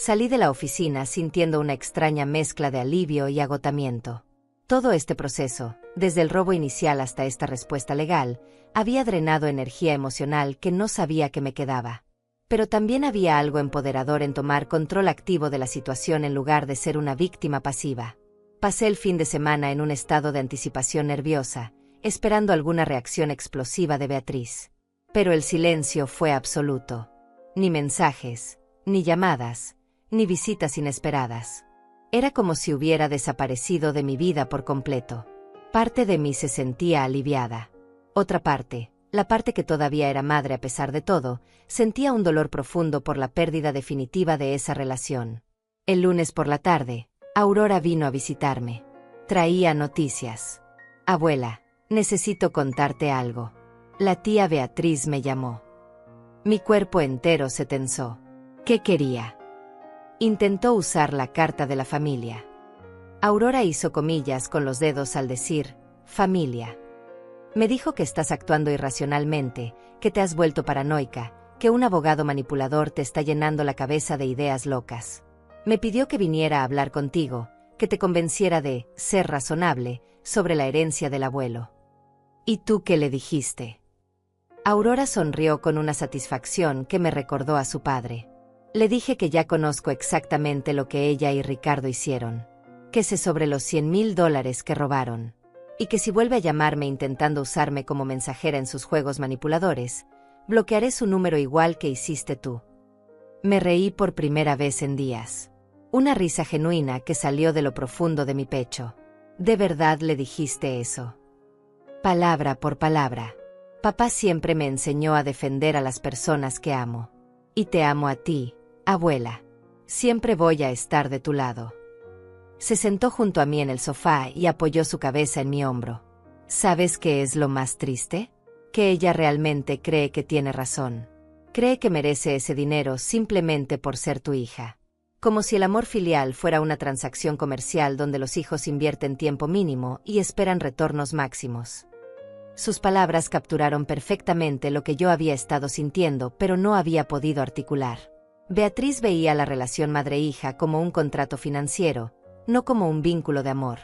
Salí de la oficina sintiendo una extraña mezcla de alivio y agotamiento. Todo este proceso, desde el robo inicial hasta esta respuesta legal, había drenado energía emocional que no sabía que me quedaba. Pero también había algo empoderador en tomar control activo de la situación en lugar de ser una víctima pasiva. Pasé el fin de semana en un estado de anticipación nerviosa, esperando alguna reacción explosiva de Beatriz. Pero el silencio fue absoluto. Ni mensajes, ni llamadas, ni visitas inesperadas. Era como si hubiera desaparecido de mi vida por completo. Parte de mí se sentía aliviada. Otra parte, la parte que todavía era madre a pesar de todo, sentía un dolor profundo por la pérdida definitiva de esa relación. El lunes por la tarde, Aurora vino a visitarme. Traía noticias. Abuela, necesito contarte algo. La tía Beatriz me llamó. Mi cuerpo entero se tensó. ¿Qué quería? Intentó usar la carta de la familia. Aurora hizo comillas con los dedos al decir, familia. Me dijo que estás actuando irracionalmente, que te has vuelto paranoica, que un abogado manipulador te está llenando la cabeza de ideas locas. Me pidió que viniera a hablar contigo, que te convenciera de ser razonable sobre la herencia del abuelo. ¿Y tú qué le dijiste? Aurora sonrió con una satisfacción que me recordó a su padre. Le dije que ya conozco exactamente lo que ella y Ricardo hicieron, que sé sobre los $100,000 que robaron, y que si vuelve a llamarme intentando usarme como mensajera en sus juegos manipuladores, bloquearé su número igual que hiciste tú. Me reí por primera vez en días. Una risa genuina que salió de lo profundo de mi pecho. ¿De verdad le dijiste eso? Palabra por palabra. Papá siempre me enseñó a defender a las personas que amo. Y te amo a ti, abuela. Siempre voy a estar de tu lado. Se sentó junto a mí en el sofá y apoyó su cabeza en mi hombro. ¿Sabes qué es lo más triste? Que ella realmente cree que tiene razón. Cree que merece ese dinero simplemente por ser tu hija. Como si el amor filial fuera una transacción comercial donde los hijos invierten tiempo mínimo y esperan retornos máximos. Sus palabras capturaron perfectamente lo que yo había estado sintiendo, pero no había podido articular. Beatriz veía la relación madre-hija como un contrato financiero, no como un vínculo de amor.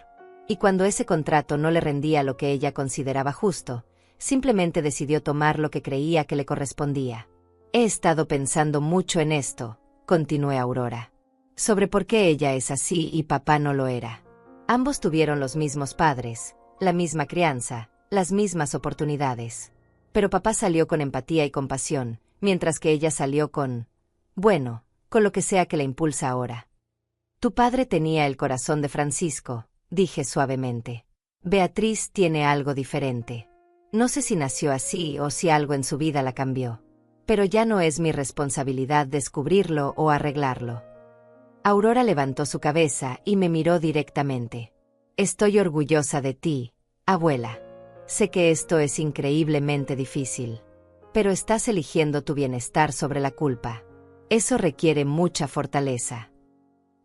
Y cuando ese contrato no le rendía lo que ella consideraba justo, simplemente decidió tomar lo que creía que le correspondía. He estado pensando mucho en esto, continuó Aurora, sobre por qué ella es así y papá no lo era. Ambos tuvieron los mismos padres, la misma crianza, las mismas oportunidades. Pero papá salió con empatía y compasión, mientras que ella salió con lo que sea que la impulsa ahora. Tu padre tenía el corazón de Francisco, dije suavemente. Beatriz tiene algo diferente. No sé si nació así o si algo en su vida la cambió. Pero ya no es mi responsabilidad descubrirlo o arreglarlo. Aurora levantó su cabeza y me miró directamente. Estoy orgullosa de ti, abuela. Sé que esto es increíblemente difícil. Pero estás eligiendo tu bienestar sobre la culpa. Eso requiere mucha fortaleza.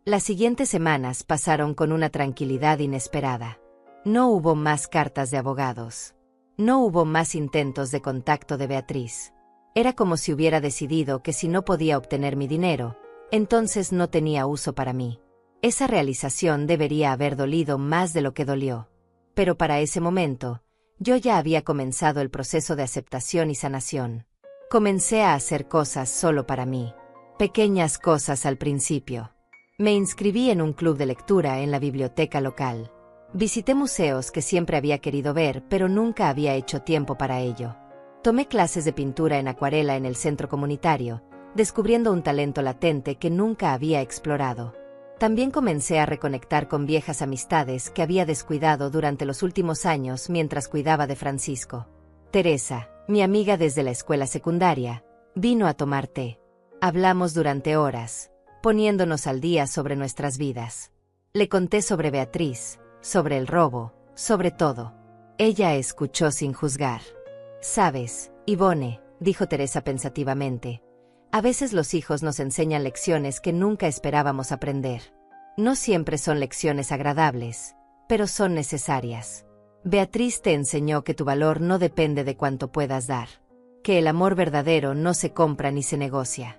Las siguientes semanas pasaron con una tranquilidad inesperada. No hubo más cartas de abogados. No hubo más intentos de contacto de Beatriz. Era como si hubiera decidido que si no podía obtener mi dinero, entonces no tenía uso para mí. Esa realización debería haber dolido más de lo que dolió. Pero para ese momento, yo ya había comenzado el proceso de aceptación y sanación. Comencé a hacer cosas solo para mí. Pequeñas cosas al principio. Me inscribí en un club de lectura en la biblioteca local. Visité museos que siempre había querido ver, pero nunca había hecho tiempo para ello. Tomé clases de pintura en acuarela en el centro comunitario, descubriendo un talento latente que nunca había explorado. También comencé a reconectar con viejas amistades que había descuidado durante los últimos años mientras cuidaba de Francisco. Teresa, mi amiga desde la escuela secundaria, vino a tomar té. Hablamos durante horas, poniéndonos al día sobre nuestras vidas. Le conté sobre Beatriz, sobre el robo, sobre todo. Ella escuchó sin juzgar. Sabes, Ivone, dijo Teresa pensativamente, a veces los hijos nos enseñan lecciones que nunca esperábamos aprender. No siempre son lecciones agradables, pero son necesarias. Beatriz te enseñó que tu valor no depende de cuánto puedas dar, que el amor verdadero no se compra ni se negocia.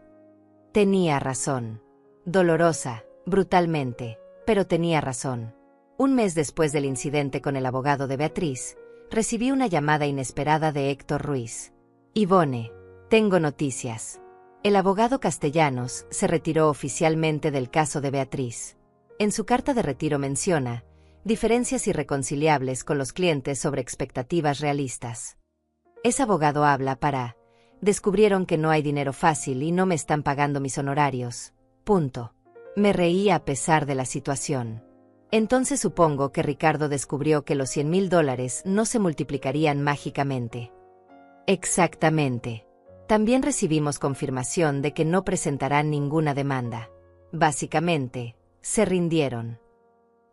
Tenía razón. Dolorosa, brutalmente, pero tenía razón. Un mes después del incidente con el abogado de Beatriz, recibí una llamada inesperada de Héctor Ruiz. Ivone, tengo noticias. El abogado Castellanos se retiró oficialmente del caso de Beatriz. En su carta de retiro menciona diferencias irreconciliables con los clientes sobre expectativas realistas. Ese abogado habla para... Descubrieron que no hay dinero fácil y no me están pagando mis honorarios. Punto. Me reí a pesar de la situación. Entonces supongo que Ricardo descubrió que los $100,000 no se multiplicarían mágicamente. Exactamente. También recibimos confirmación de que no presentarán ninguna demanda. Básicamente, se rindieron.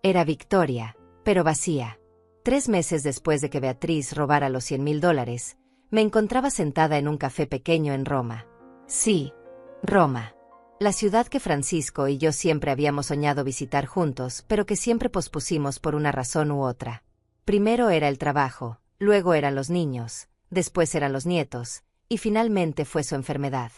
Era victoria, pero vacía. 3 meses después de que Beatriz robara los $100,000, me encontraba sentada en un café pequeño en Roma. Sí, Roma. La ciudad que Francisco y yo siempre habíamos soñado visitar juntos, pero que siempre pospusimos por una razón u otra. Primero era el trabajo, luego eran los niños, después eran los nietos, y finalmente fue su enfermedad.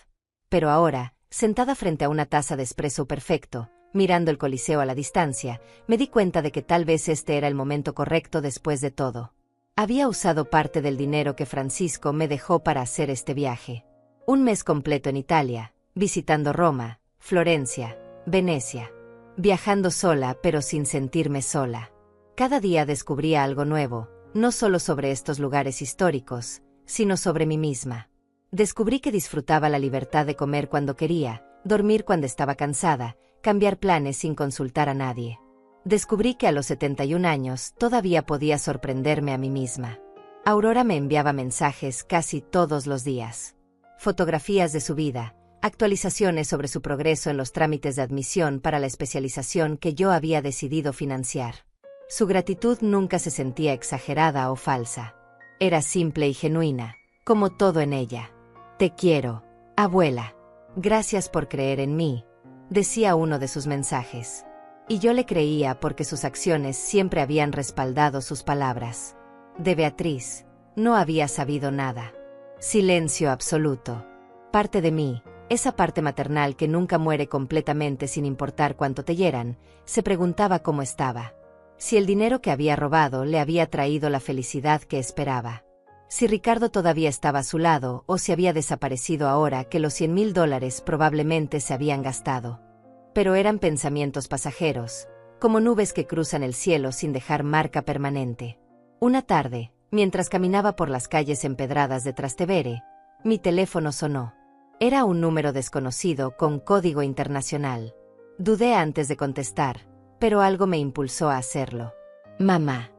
Pero ahora, sentada frente a una taza de espresso perfecto, mirando el Coliseo a la distancia, me di cuenta de que tal vez este era el momento correcto después de todo. Había usado parte del dinero que Francisco me dejó para hacer este viaje. Un mes completo en Italia, visitando Roma, Florencia, Venecia. Viajando sola pero sin sentirme sola. Cada día descubría algo nuevo, no solo sobre estos lugares históricos, sino sobre mí misma. Descubrí que disfrutaba la libertad de comer cuando quería, dormir cuando estaba cansada, cambiar planes sin consultar a nadie. Descubrí que a los 71 años todavía podía sorprenderme a mí misma. Aurora me enviaba mensajes casi todos los días. Fotografías de su vida, actualizaciones sobre su progreso en los trámites de admisión para la especialización que yo había decidido financiar. Su gratitud nunca se sentía exagerada o falsa. Era simple y genuina, como todo en ella. Te quiero, abuela. Gracias por creer en mí, decía uno de sus mensajes. Y yo le creía porque sus acciones siempre habían respaldado sus palabras. De Beatriz, no había sabido nada. Silencio absoluto. Parte de mí, esa parte maternal que nunca muere completamente sin importar cuánto te hieran, se preguntaba cómo estaba. Si el dinero que había robado le había traído la felicidad que esperaba. Si Ricardo todavía estaba a su lado o si había desaparecido ahora que los $100,000 probablemente se habían gastado. Pero eran pensamientos pasajeros, como nubes que cruzan el cielo sin dejar marca permanente. Una tarde, mientras caminaba por las calles empedradas de Trastevere, mi teléfono sonó. Era un número desconocido con código internacional. Dudé antes de contestar, pero algo me impulsó a hacerlo. Mamá.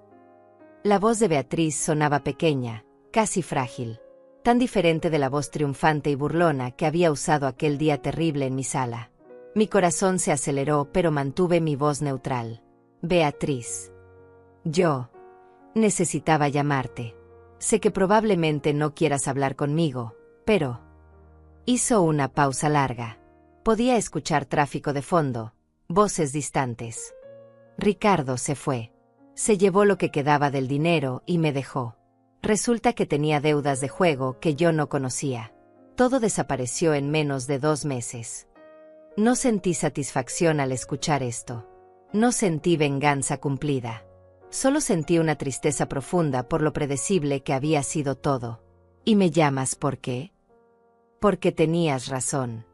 La voz de Beatriz sonaba pequeña, casi frágil, tan diferente de la voz triunfante y burlona que había usado aquel día terrible en mi sala. Mi corazón se aceleró, pero mantuve mi voz neutral. Beatriz. Yo necesitaba llamarte. Sé que probablemente no quieras hablar conmigo, pero... Hizo una pausa larga. Podía escuchar tráfico de fondo, voces distantes. Ricardo se fue. Se llevó lo que quedaba del dinero y me dejó. Resulta que tenía deudas de juego que yo no conocía. Todo desapareció en menos de 2 meses. No sentí satisfacción al escuchar esto. No sentí venganza cumplida. Solo sentí una tristeza profunda por lo predecible que había sido todo. ¿Y me llamas por qué? Porque tenías razón.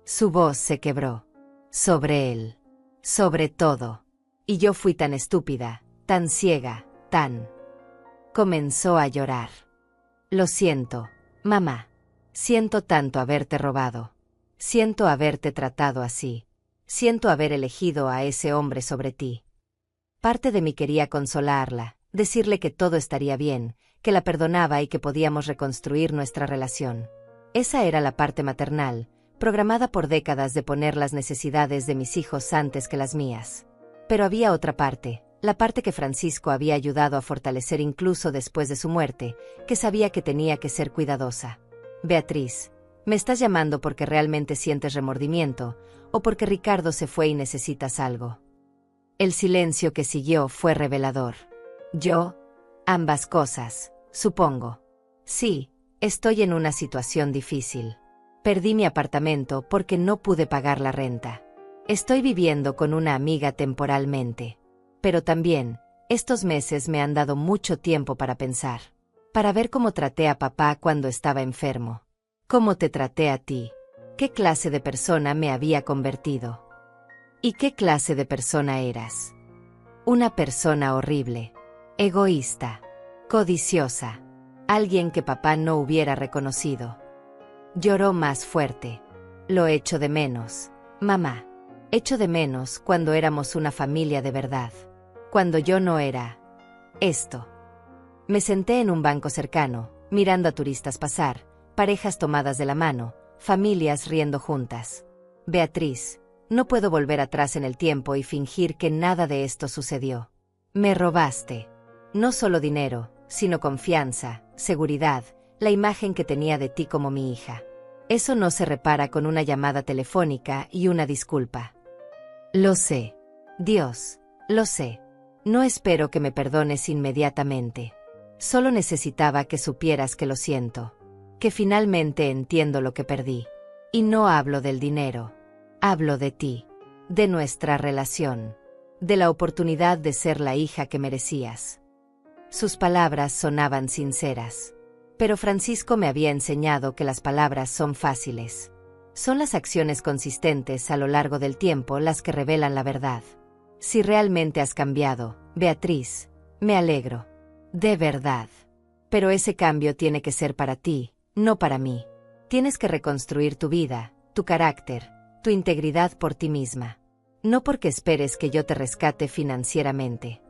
Su voz se quebró. Sobre él. Sobre todo. Y yo fui tan estúpida, tan ciega, tan... Comenzó a llorar. Lo siento, mamá. Siento tanto haberte robado. Siento haberte tratado así. Siento haber elegido a ese hombre sobre ti. Parte de mí quería consolarla, decirle que todo estaría bien, que la perdonaba y que podíamos reconstruir nuestra relación. Esa era la parte maternal, programada por décadas de poner las necesidades de mis hijos antes que las mías. Pero había otra parte, la parte que Francisco había ayudado a fortalecer incluso después de su muerte, que sabía que tenía que ser cuidadosa. Beatriz, ¿me estás llamando porque realmente sientes remordimiento, o porque Ricardo se fue y necesitas algo? El silencio que siguió fue revelador. Yo, ambas cosas, supongo. Sí, estoy en una situación difícil. Perdí mi apartamento porque no pude pagar la renta. Estoy viviendo con una amiga temporalmente. Pero también, estos meses me han dado mucho tiempo para pensar. Para ver cómo traté a papá cuando estaba enfermo. Cómo te traté a ti. ¿Qué clase de persona me había convertido? ¿Y qué clase de persona eras? Una persona horrible. Egoísta. Codiciosa. Alguien que papá no hubiera reconocido. Lloró más fuerte. Lo echo de menos, mamá. Echo de menos cuando éramos una familia de verdad. Cuando yo no era esto. Me senté en un banco cercano, mirando a turistas pasar, parejas tomadas de la mano, familias riendo juntas. Beatriz, no puedo volver atrás en el tiempo y fingir que nada de esto sucedió. Me robaste. No solo dinero, sino confianza, seguridad, la imagen que tenía de ti como mi hija. Eso no se repara con una llamada telefónica y una disculpa. Lo sé. Dios, lo sé. No espero que me perdones inmediatamente. Solo necesitaba que supieras que lo siento. Que finalmente entiendo lo que perdí. Y no hablo del dinero. Hablo de ti. De nuestra relación. De la oportunidad de ser la hija que merecías. Sus palabras sonaban sinceras. Pero Francisco me había enseñado que las palabras son fáciles. Son las acciones consistentes a lo largo del tiempo las que revelan la verdad. Si realmente has cambiado, Beatriz, me alegro. De verdad. Pero ese cambio tiene que ser para ti, no para mí. Tienes que reconstruir tu vida, tu carácter, tu integridad por ti misma. No porque esperes que yo te rescate financieramente.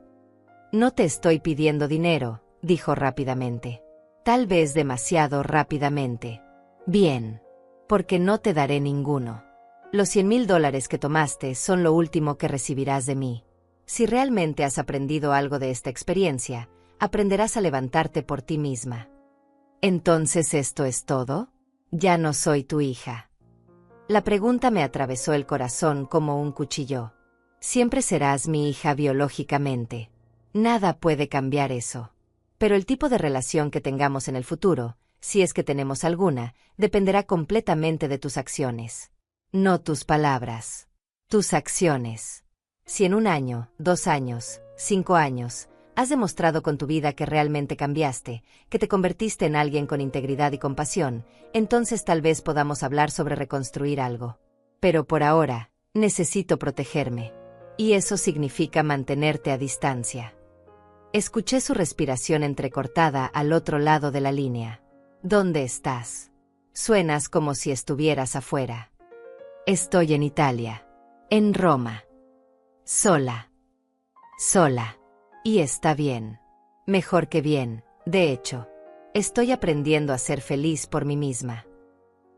No te estoy pidiendo dinero, dijo rápidamente. Tal vez demasiado rápidamente. Bien. Porque no te daré ninguno. Los $100,000 que tomaste son lo último que recibirás de mí. Si realmente has aprendido algo de esta experiencia, aprenderás a levantarte por ti misma. ¿Entonces esto es todo? Ya no soy tu hija. La pregunta me atravesó el corazón como un cuchillo. Siempre serás mi hija biológicamente. Nada puede cambiar eso. Pero el tipo de relación que tengamos en el futuro, si es que tenemos alguna, dependerá completamente de tus acciones. No tus palabras. Tus acciones. Si en 1 año, 2 años, 5 años, has demostrado con tu vida que realmente cambiaste, que te convertiste en alguien con integridad y compasión, entonces tal vez podamos hablar sobre reconstruir algo. Pero por ahora, necesito protegerme. Y eso significa mantenerte a distancia. Escuché su respiración entrecortada al otro lado de la línea. ¿Dónde estás? Suenas como si estuvieras afuera. Estoy en Italia. En Roma. Sola. Sola. Y está bien. Mejor que bien, de hecho. Estoy aprendiendo a ser feliz por mí misma.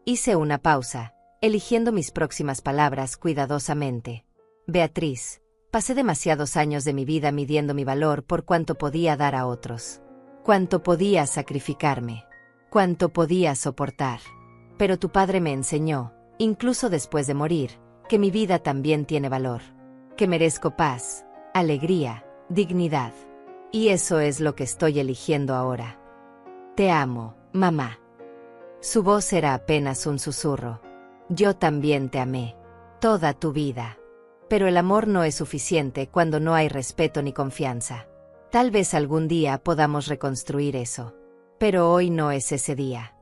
Hice una pausa, eligiendo mis próximas palabras cuidadosamente. Beatriz, pasé demasiados años de mi vida midiendo mi valor por cuánto podía dar a otros. Cuánto podía sacrificarme. Cuánto podía soportar. Pero tu padre me enseñó, incluso después de morir, que mi vida también tiene valor. Que merezco paz, alegría, dignidad. Y eso es lo que estoy eligiendo ahora. Te amo, mamá. Su voz era apenas un susurro. Yo también te amé. Toda tu vida. Pero el amor no es suficiente cuando no hay respeto ni confianza. Tal vez algún día podamos reconstruir eso. Pero hoy no es ese día.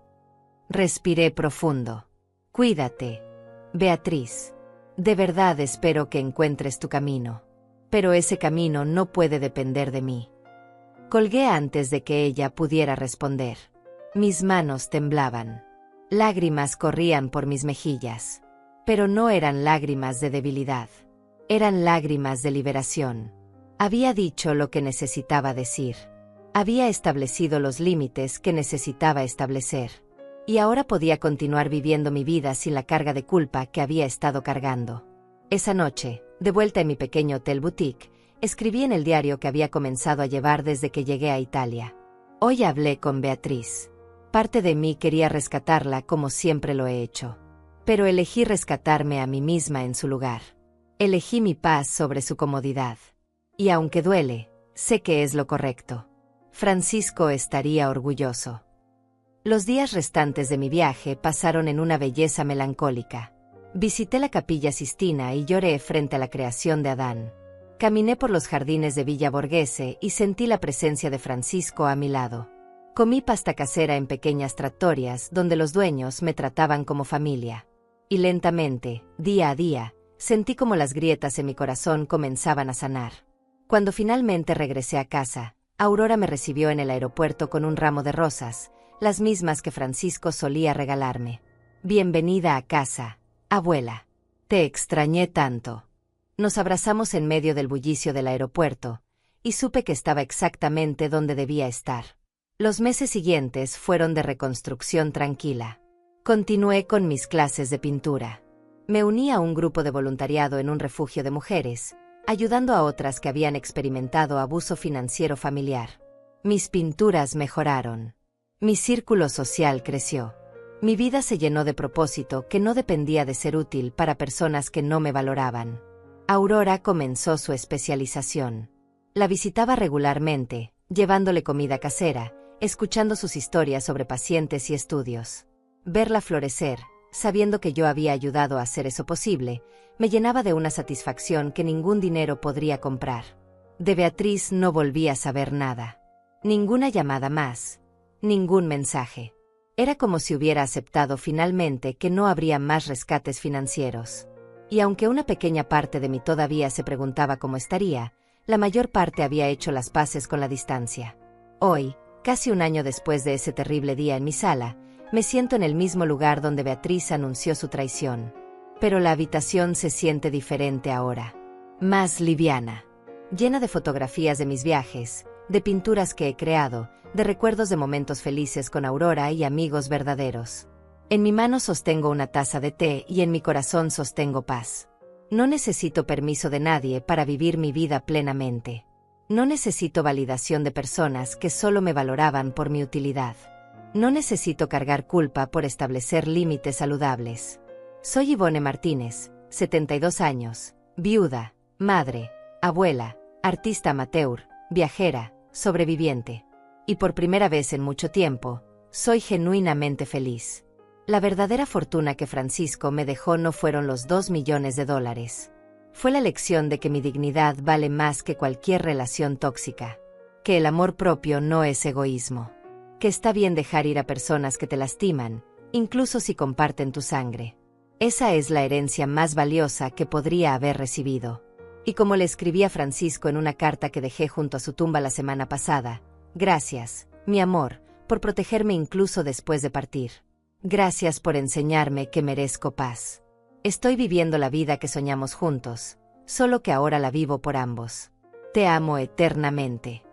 Respiré profundo. Cuídate, Beatriz. De verdad espero que encuentres tu camino. Pero ese camino no puede depender de mí. Colgué antes de que ella pudiera responder. Mis manos temblaban. Lágrimas corrían por mis mejillas. Pero no eran lágrimas de debilidad. Eran lágrimas de liberación. Había dicho lo que necesitaba decir. Había establecido los límites que necesitaba establecer. Y ahora podía continuar viviendo mi vida sin la carga de culpa que había estado cargando. Esa noche, de vuelta en mi pequeño hotel boutique, escribí en el diario que había comenzado a llevar desde que llegué a Italia. Hoy hablé con Beatriz. Parte de mí quería rescatarla como siempre lo he hecho. Pero elegí rescatarme a mí misma en su lugar. Elegí mi paz sobre su comodidad. Y aunque duele, sé que es lo correcto. Francisco estaría orgulloso. Los días restantes de mi viaje pasaron en una belleza melancólica. Visité la Capilla Sistina y lloré frente a la creación de Adán. Caminé por los jardines de Villa Borghese y sentí la presencia de Francisco a mi lado. Comí pasta casera en pequeñas trattorias donde los dueños me trataban como familia. Y lentamente, día a día, sentí como las grietas en mi corazón comenzaban a sanar. Cuando finalmente regresé a casa, Aurora me recibió en el aeropuerto con un ramo de rosas, las mismas que Francisco solía regalarme. Bienvenida a casa, abuela. Te extrañé tanto. Nos abrazamos en medio del bullicio del aeropuerto, y supe que estaba exactamente donde debía estar. Los meses siguientes fueron de reconstrucción tranquila. Continué con mis clases de pintura. Me uní a un grupo de voluntariado en un refugio de mujeres, ayudando a otras que habían experimentado abuso financiero familiar. Mis pinturas mejoraron. Mi círculo social creció. Mi vida se llenó de propósito que no dependía de ser útil para personas que no me valoraban. Aurora comenzó su especialización. La visitaba regularmente, llevándole comida casera, escuchando sus historias sobre pacientes y estudios. Verla florecer, sabiendo que yo había ayudado a hacer eso posible, me llenaba de una satisfacción que ningún dinero podría comprar. De Beatriz no volví a saber nada. Ninguna llamada más. Ningún mensaje. Era como si hubiera aceptado finalmente que no habría más rescates financieros. Y aunque una pequeña parte de mí todavía se preguntaba cómo estaría, la mayor parte había hecho las paces con la distancia. Hoy, casi un año después de ese terrible día en mi sala, me siento en el mismo lugar donde Beatriz anunció su traición. Pero la habitación se siente diferente ahora. Más liviana. Llena de fotografías de mis viajes, de pinturas que he creado, de recuerdos de momentos felices con Aurora y amigos verdaderos. En mi mano sostengo una taza de té y en mi corazón sostengo paz. No necesito permiso de nadie para vivir mi vida plenamente. No necesito validación de personas que solo me valoraban por mi utilidad. No necesito cargar culpa por establecer límites saludables. Soy Ivone Martínez, 72 años, viuda, madre, abuela, artista amateur, viajera, sobreviviente. Y por primera vez en mucho tiempo, soy genuinamente feliz. La verdadera fortuna que Francisco me dejó no fueron los $2 millones. Fue la lección de que mi dignidad vale más que cualquier relación tóxica. Que el amor propio no es egoísmo. Que está bien dejar ir a personas que te lastiman, incluso si comparten tu sangre. Esa es la herencia más valiosa que podría haber recibido. Y como le escribí a Francisco en una carta que dejé junto a su tumba la semana pasada, gracias, mi amor, por protegerme incluso después de partir. Gracias por enseñarme que merezco paz. Estoy viviendo la vida que soñamos juntos, solo que ahora la vivo por ambos. Te amo eternamente.